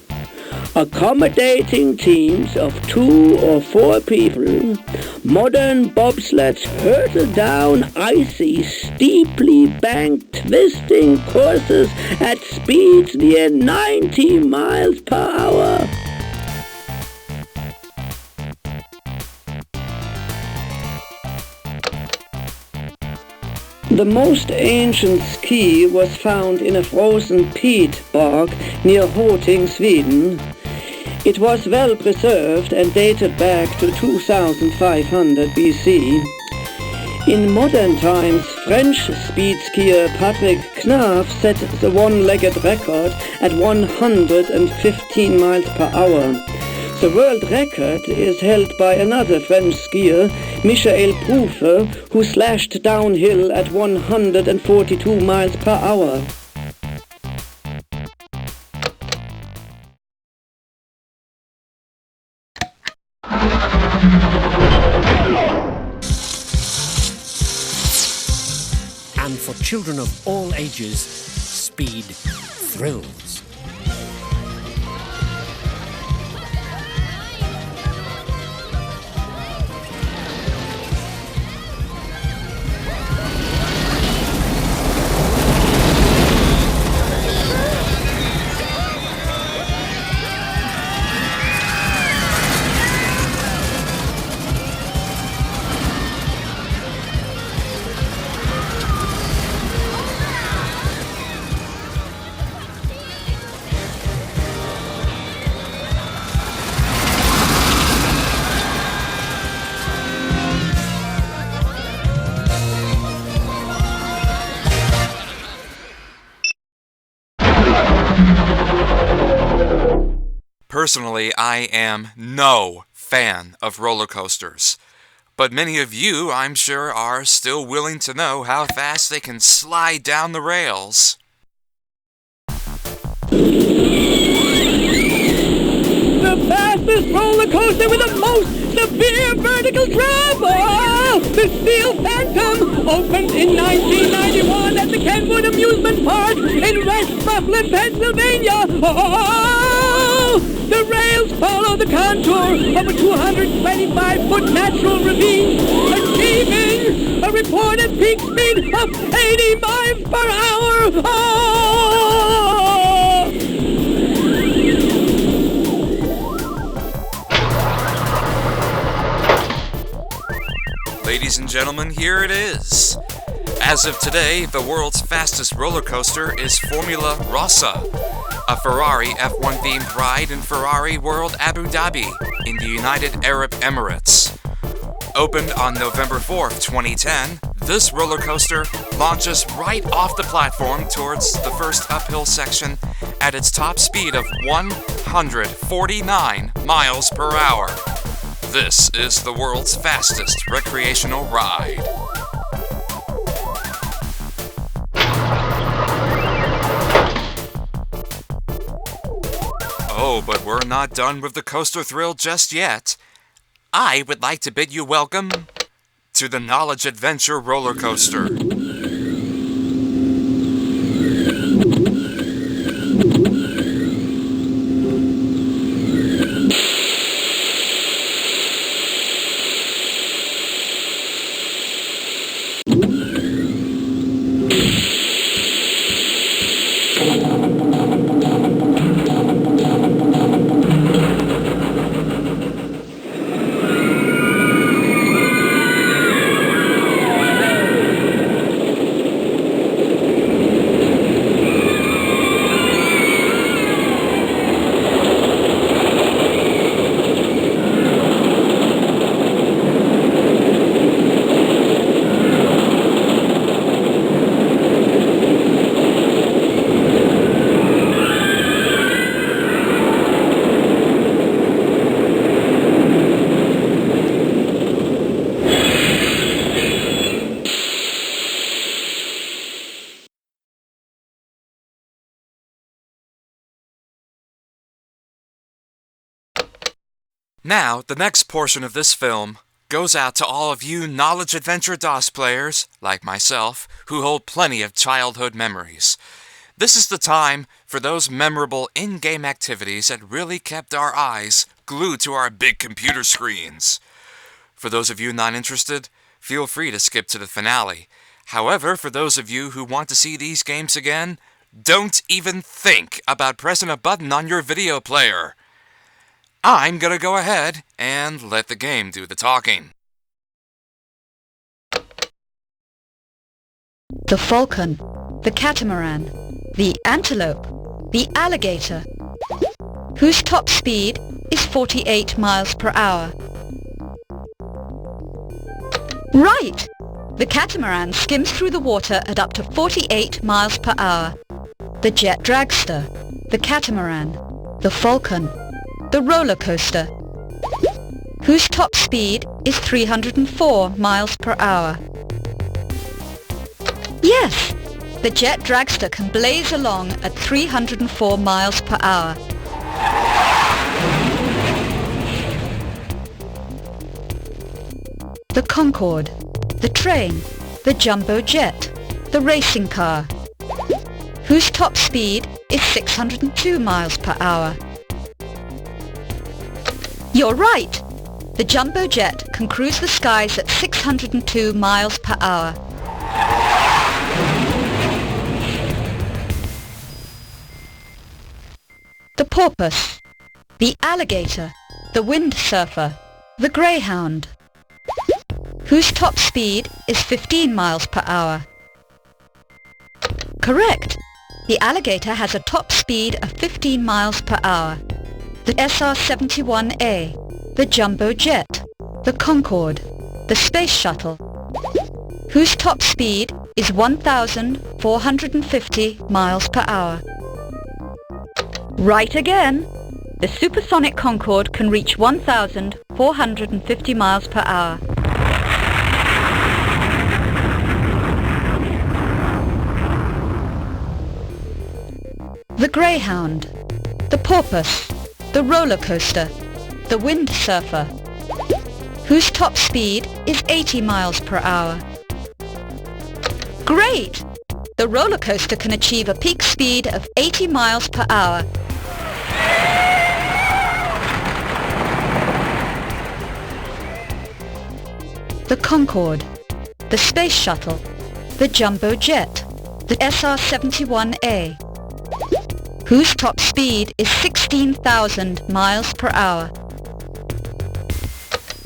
Speaker 7: Accommodating teams of 2 or 4 people, modern bobsleds hurtle down icy, steeply banked, twisting courses at speeds near 90 miles per hour. The most ancient ski was found in a frozen peat bog near Hoting, Sweden. It was well preserved and dated back to 2500 BC. In modern times, French speed skier Patrick Knaf set the one-legged record at 115 miles per hour. The world record is held by another French skier, Michael Proufe, who slashed downhill at 142 miles per hour.
Speaker 3: And for children of all ages, speed thrills.
Speaker 4: Personally, I am no fan of roller coasters, but many of you, I'm sure, are still willing to know how fast they can slide down the rails.
Speaker 7: The fastest roller coaster with the most severe vertical drop! The Steel Phantom opened in 1991 at the Kenwood Amusement Park in West Buffalo, Pennsylvania. The rails follow the contour of a 225-foot natural ravine, achieving a reported peak speed of 80 miles per hour.
Speaker 4: Ladies and gentlemen, here it is. As of today, the world's fastest roller coaster is Formula Rossa, a Ferrari F1 themed ride in Ferrari World Abu Dhabi in the United Arab Emirates. Opened on November 4th, 2010, this roller coaster launches right off the platform towards the first uphill section at its top speed of 149 miles per hour. This is the world's fastest recreational ride. Oh, but we're not done with the coaster thrill just yet. I would like to bid you welcome to the Knowledge Adventure roller coaster. Now, the next portion of this film goes out to all of you Knowledge Adventure DOS players, like myself, who hold plenty of childhood memories. This is the time for those memorable in-game activities that really kept our eyes glued to our big computer screens. For those of you not interested, feel free to skip to the finale. However, for those of you who want to see these games again, don't even think about pressing a button on your video player. I'm gonna go ahead and let the game do the talking.
Speaker 5: The falcon, the catamaran, the antelope, the alligator. Whose top speed is 48 miles per hour. Right! The catamaran skims through the water at up to 48 miles per hour. The jet dragster, the catamaran, the falcon, the roller coaster, whose top speed is 304 miles per hour. Yes, the jet dragster can blaze along at 304 miles per hour. The Concorde, the train, the jumbo jet, the racing car, whose top speed is 602 miles per hour. You're right! The jumbo jet can cruise the skies at 602 miles per hour. The porpoise, the alligator, the windsurfer, the greyhound, whose top speed is 15 miles per hour. Correct! The alligator has a top speed of 15 miles per hour. The SR-71A, the jumbo jet, the Concorde, the space shuttle, whose top speed is 1,450 miles per hour. Right again! The supersonic Concorde can reach 1,450 miles per hour. The greyhound, the porpoise, the roller coaster, the windsurfer, whose top speed is 80 miles per hour. Great! The roller coaster can achieve a peak speed of 80 miles per hour. The Concorde, the space shuttle, the jumbo jet, the SR-71A, whose top speed is 16,000 miles per hour.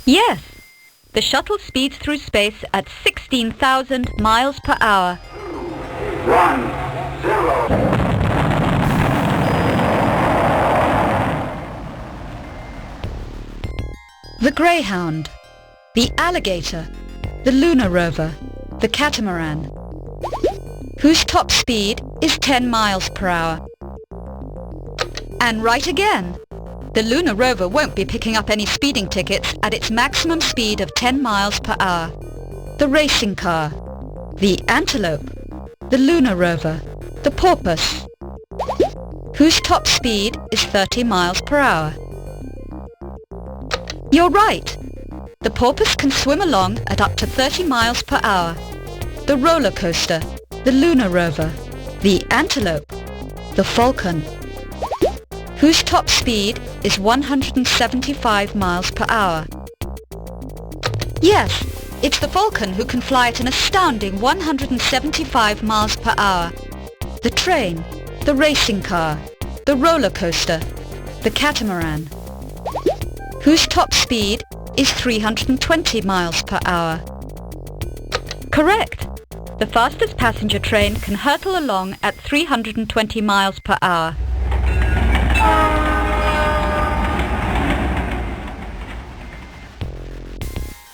Speaker 5: Yes, the shuttle speeds through space at 16,000 miles per hour.
Speaker 22: 1, 0.
Speaker 5: The greyhound, the alligator, the lunar rover, the catamaran, whose top speed is 10 miles per hour. And right again, the lunar rover won't be picking up any speeding tickets at its maximum speed of 10 miles per hour. The racing car, the antelope, the lunar rover, the porpoise, whose top speed is 30 miles per hour. You're right! The porpoise can swim along at up to 30 miles per hour. The roller coaster, the lunar rover, the antelope, the falcon, whose top speed is 175 miles per hour. Yes, it's the falcon who can fly at an astounding 175 miles per hour. The train, the racing car, the roller coaster, the catamaran, whose top speed is 320 miles per hour. Correct! The fastest passenger train can hurtle along at 320 miles per hour.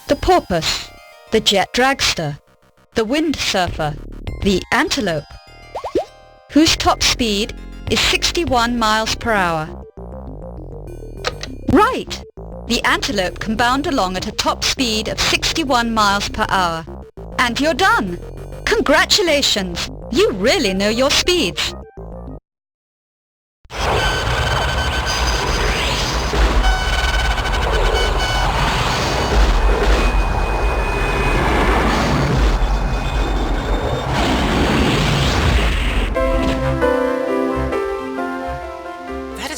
Speaker 5: The porpoise, the jet dragster, the windsurfer, the antelope, whose top speed is 61 miles per hour. Right! The antelope can bound along at a top speed of 61 miles per hour. And you're done! Congratulations! You really know your speeds!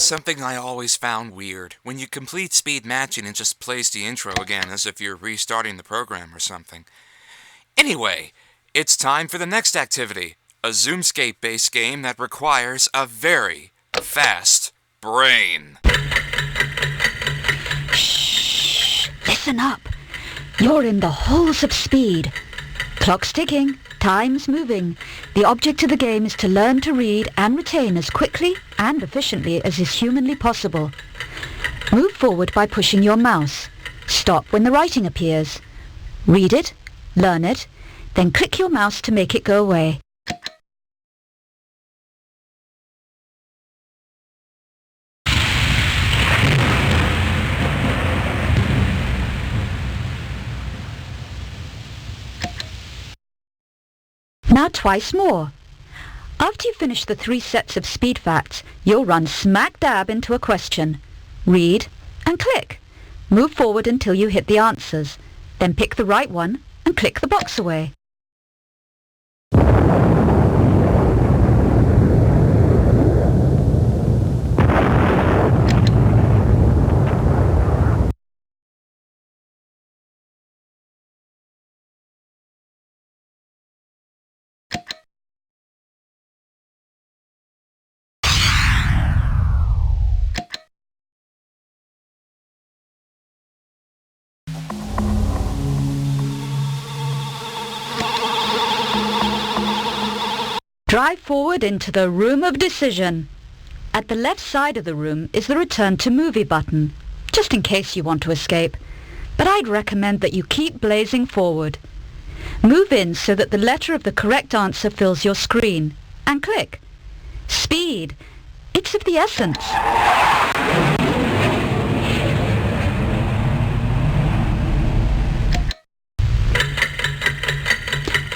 Speaker 4: Something I always found weird, when you complete speed matching and just plays the intro again as if you're restarting the program or something. Anyway, it's time for the next activity, a Zoomscape-based game that requires a very fast brain.
Speaker 5: Shh! Listen up. You're in the halls of speed. Clock's ticking. Time's moving. The object of the game is to learn to read and retain as quickly and efficiently as is humanly possible. Move forward by pushing your mouse. Stop when the writing appears. Read it, learn it, then click your mouse to make it go away. Now twice more. After you finish the 3 sets of speed facts, you'll run smack dab into a question. Read and click. Move forward until you hit the answers. Then pick the right one and click the box away. Drive forward into the room of decision. At the left side of the room is the return to movie button, just in case you want to escape. But I'd recommend that you keep blazing forward. Move in so that the letter of the correct answer fills your screen, and click. Speed. It's of the essence.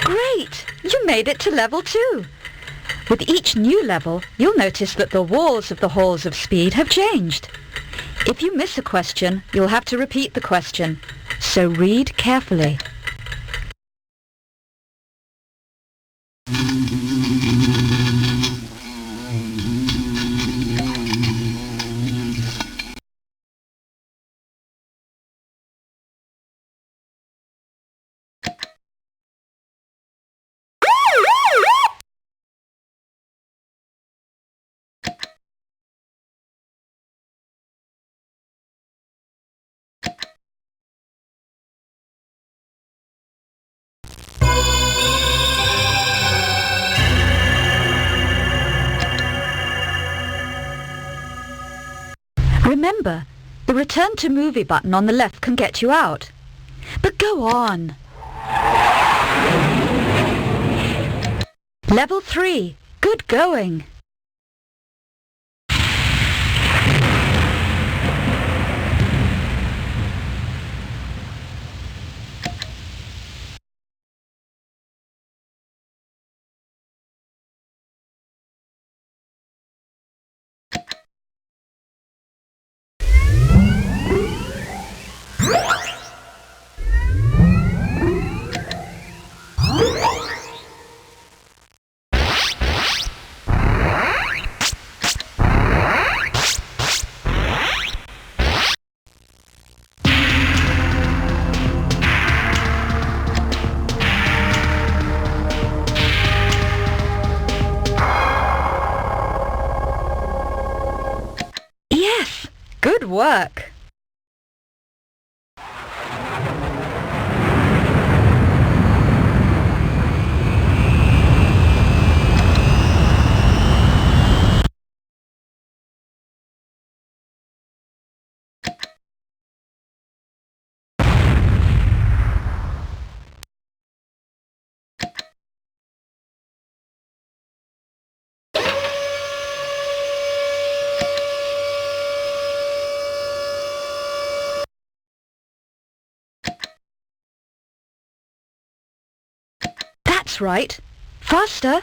Speaker 5: Great! You made it to level 2. With each new level, you'll notice that the walls of the halls of speed have changed. If you miss a question, you'll have to repeat the question, so read carefully. Remember, the return to movie button on the left can get you out. But go on. Level 3. Good going. Good work. That's right. Faster.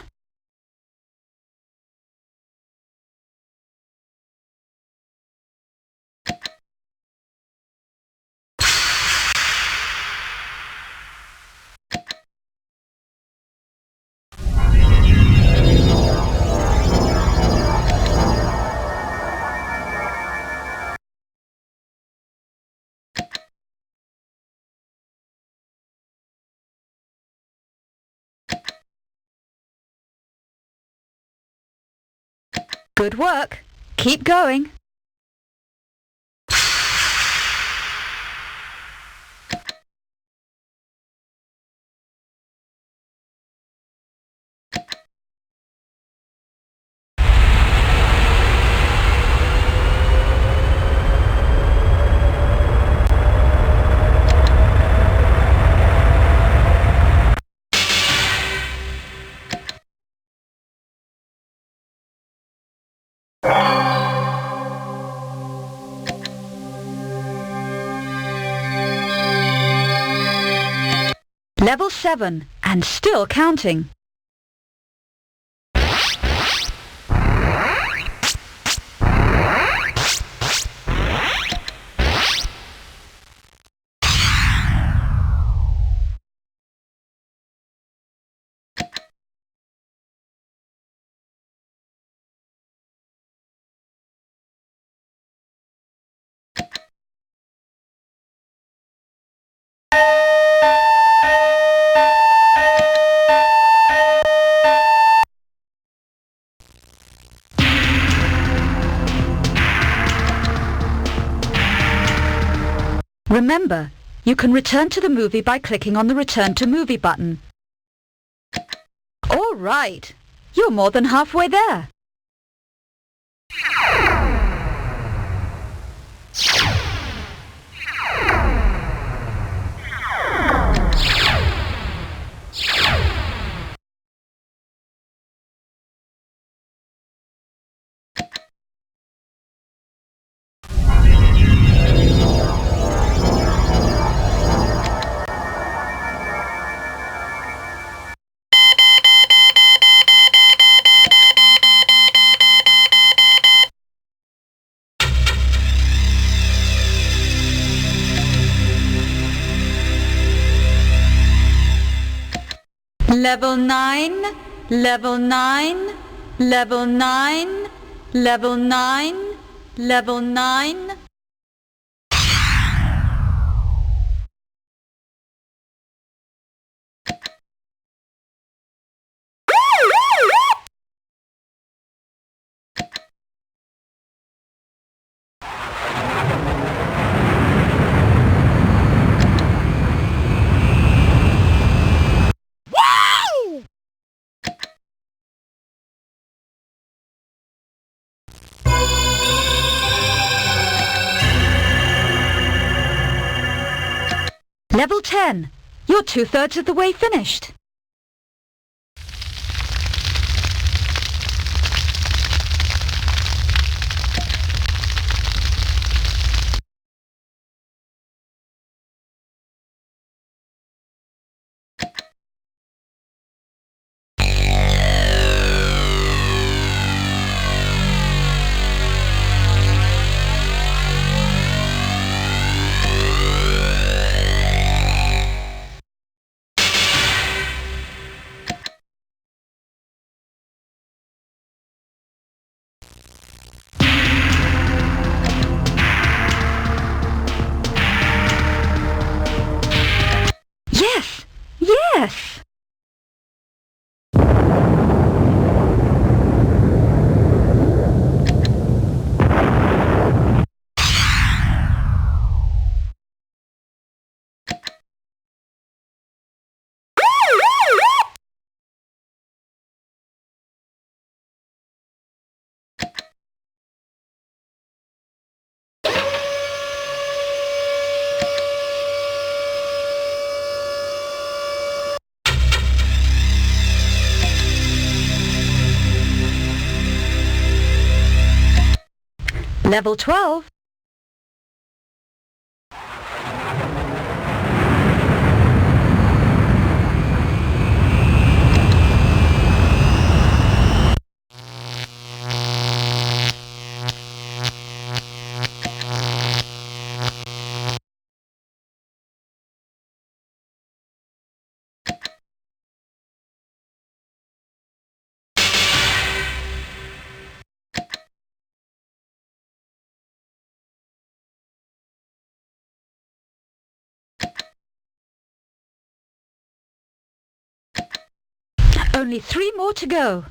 Speaker 5: Good work. Keep going. Level 7, and still counting. Remember, you can return to the movie by clicking on the Return to Movie button. All right, you're more than halfway there. Level 9, Level 9, Level 9, Level 9, Level 9. Level 10. You're 2/3 of the way finished. Yes! Yes! Level 12. Only 3 more to go.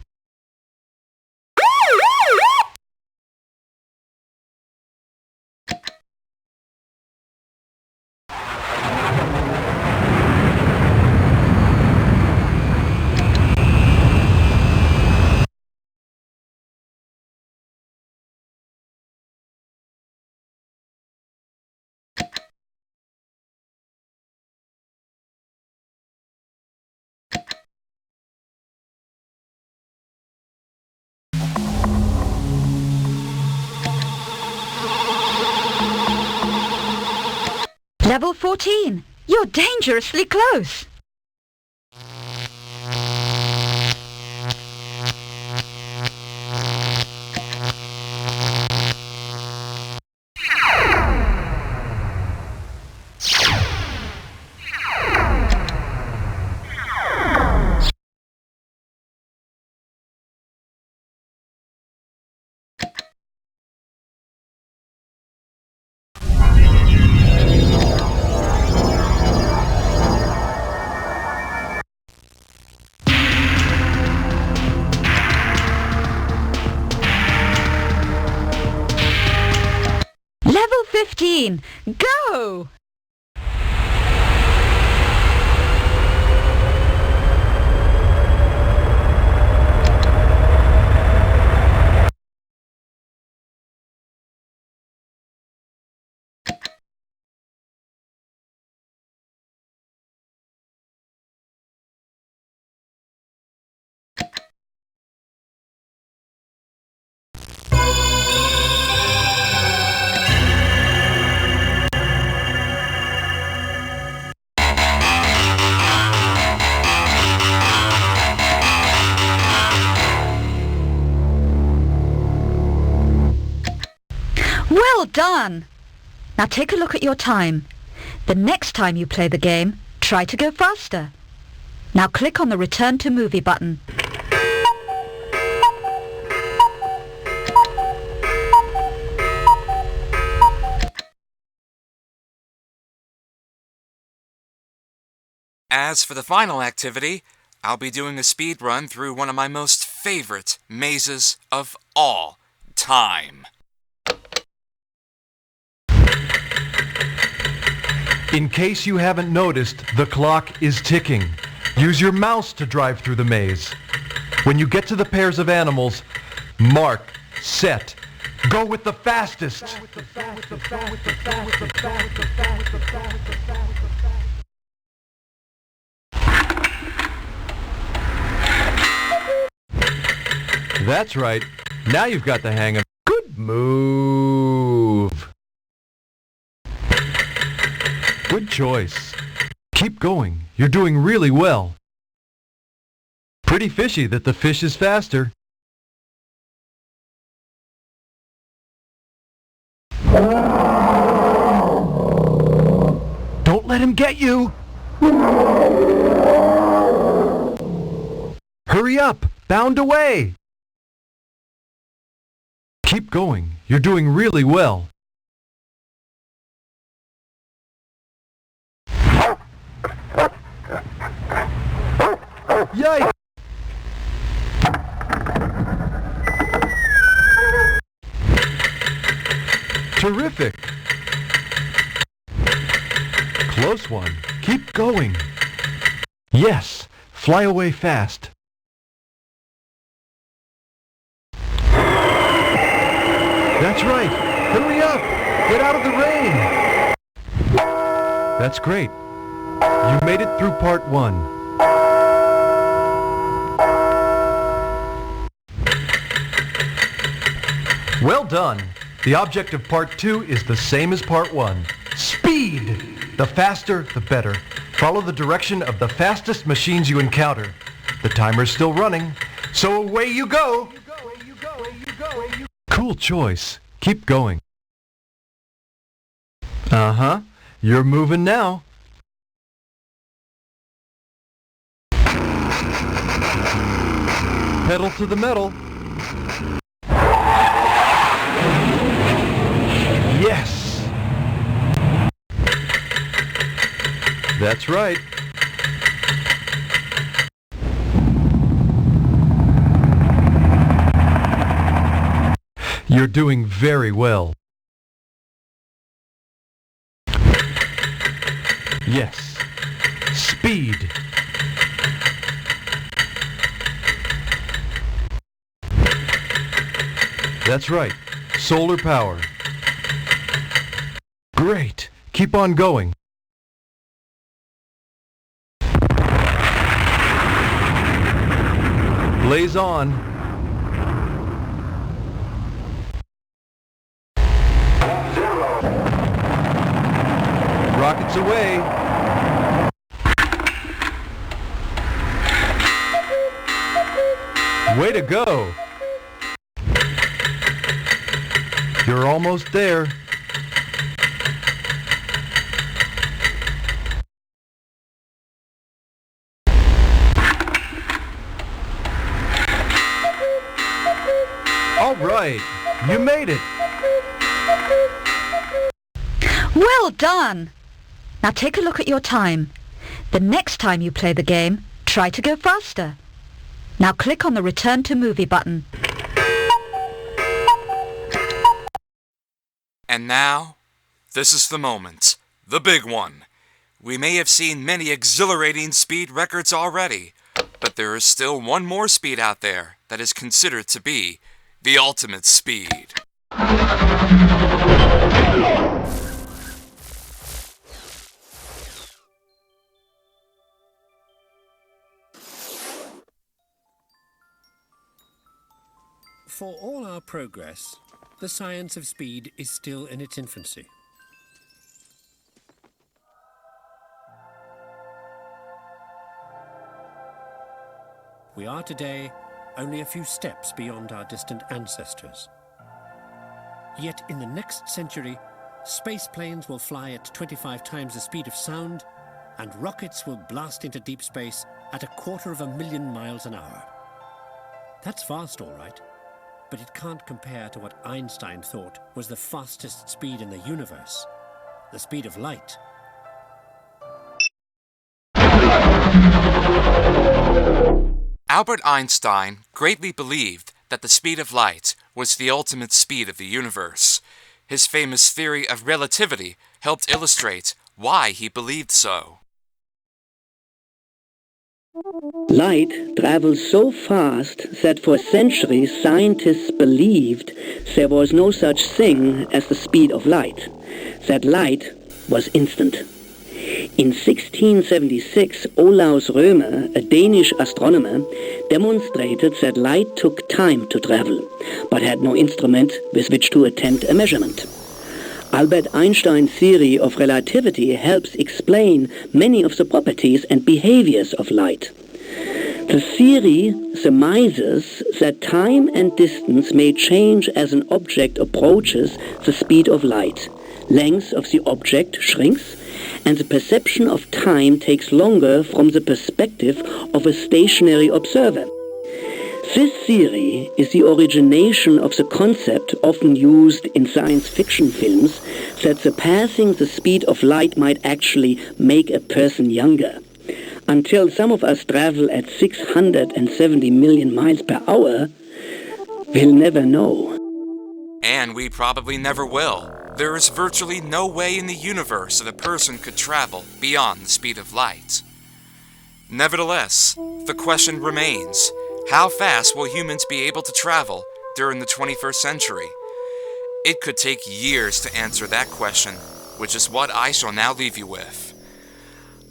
Speaker 5: Level 14. You're dangerously close.
Speaker 2: machine. Go! Well done! Now take a look at your time. The next time you play the game, try to go faster. Now click on the Return to Movie button.
Speaker 4: As for the final activity, I'll be doing a speed run through one of my most favorite mazes of all time.
Speaker 6: In case you haven't noticed, the clock is ticking. Use your mouse to drive through the maze. When you get to the pairs of animals, mark, set, go with the fastest. That's right. Now you've got the hang of it. Good move. Good choice. Keep going. You're doing really well. Pretty fishy that the fish is faster. Don't let him get you. Hurry up. Bound away. Keep going. You're doing really well. Yikes! Terrific! Close one. Keep going. Yes, fly away fast. That's right. Hurry up! Get out of the rain! That's great. You made it through part 1. Well done. The object of part 2 is the same as part 1. Speed! The faster, the better. Follow the direction of the fastest machines you encounter. The timer's still running, so away you go! Cool choice. Keep going. Uh-huh. You're moving now. Pedal to the metal. Yes! That's right. You're doing very well. Yes. Speed. That's right. Solar power. Great. Keep on going. Blaze on. Rockets away. Way to go. You're almost there. All right, you made it.
Speaker 2: Well done! Now take a look at your time. The next time you play the game, try to go faster. Now click on the Return to Movie button.
Speaker 4: And now, this is the moment, the big one. We may have seen many exhilarating speed records already, but there is still one more speed out there that is considered to be the ultimate speed.
Speaker 3: For all our progress, the science of speed is still in its infancy. We are today only a few steps beyond our distant ancestors. Yet in the next century, space planes will fly at 25 times the speed of sound, and rockets will blast into deep space at 250,000 miles an hour. That's fast, all right, but it can't compare to what Einstein thought was the fastest speed in the universe, the speed of light.
Speaker 4: Albert Einstein greatly believed that the speed of light was the ultimate speed of the universe. His famous theory of relativity helped illustrate why he believed so.
Speaker 7: Light travels so fast that for centuries scientists believed there was no such thing as the speed of light, that light was instant. In 1676, Olaus Römer, a Danish astronomer, demonstrated that light took time to travel, but had no instrument with which to attempt a measurement. Albert Einstein's theory of relativity helps explain many of the properties and behaviors of light. The theory surmises that time and distance may change as an object approaches the speed of light. Length of the object shrinks, and the perception of time takes longer from the perspective of a stationary observer. This theory is the origination of the concept often used in science fiction films that surpassing the speed of light might actually make a person younger. Until some of us travel at 670 million miles per hour, we'll never know.
Speaker 4: And we probably never will. There is virtually no way in the universe that a person could travel beyond the speed of light. Nevertheless, the question remains, how fast will humans be able to travel during the 21st century? It could take years to answer that question, which is what I shall now leave you with.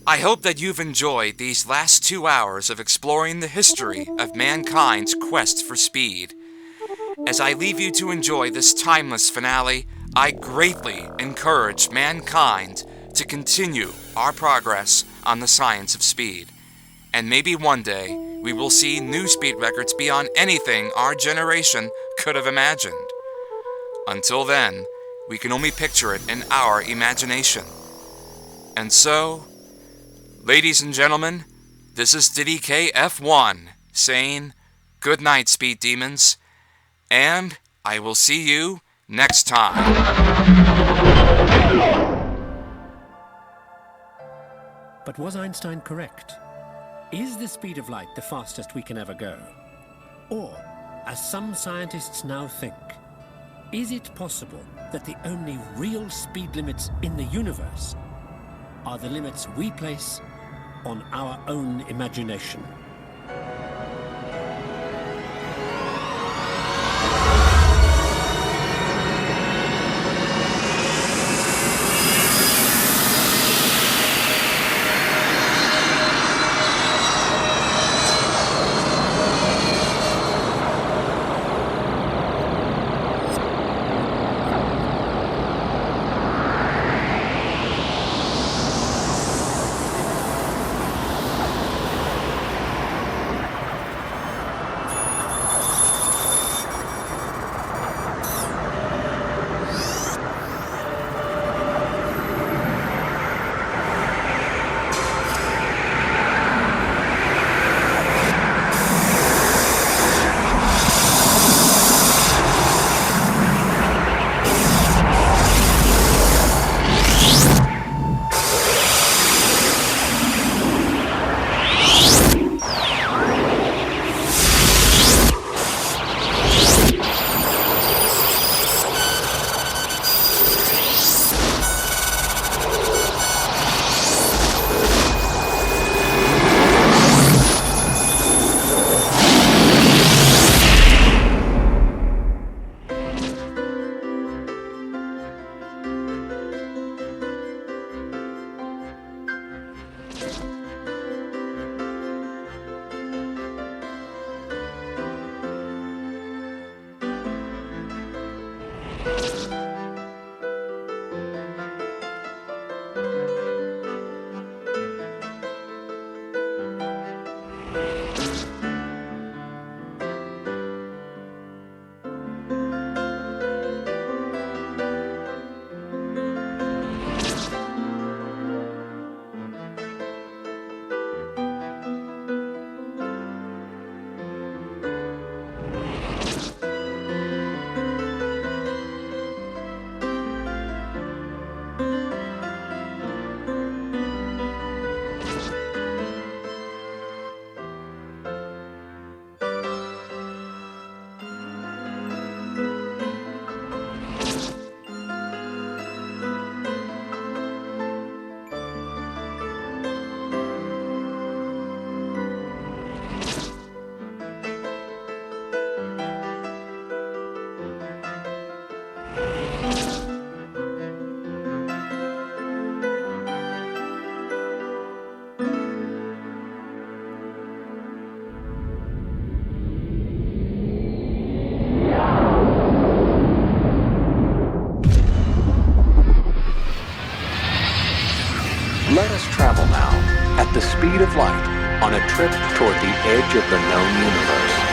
Speaker 4: I hope that you've enjoyed these last 2 hours of exploring the history of mankind's quest for speed. As I leave you to enjoy this timeless finale, I greatly encourage mankind to continue our progress on the science of speed. And maybe one day we will see new speed records beyond anything our generation could have imagined. Until then, we can only picture it in our imagination. And so, ladies and gentlemen, this is DiddyKF1 saying good night, speed demons, and I will see you next time.
Speaker 3: But was Einstein correct? Is the speed of light the fastest we can ever go? Or, as some scientists now think, is it possible that the only real speed limits in the universe are the limits we place on our own imagination?
Speaker 10: of light on a trip toward the edge of the known universe.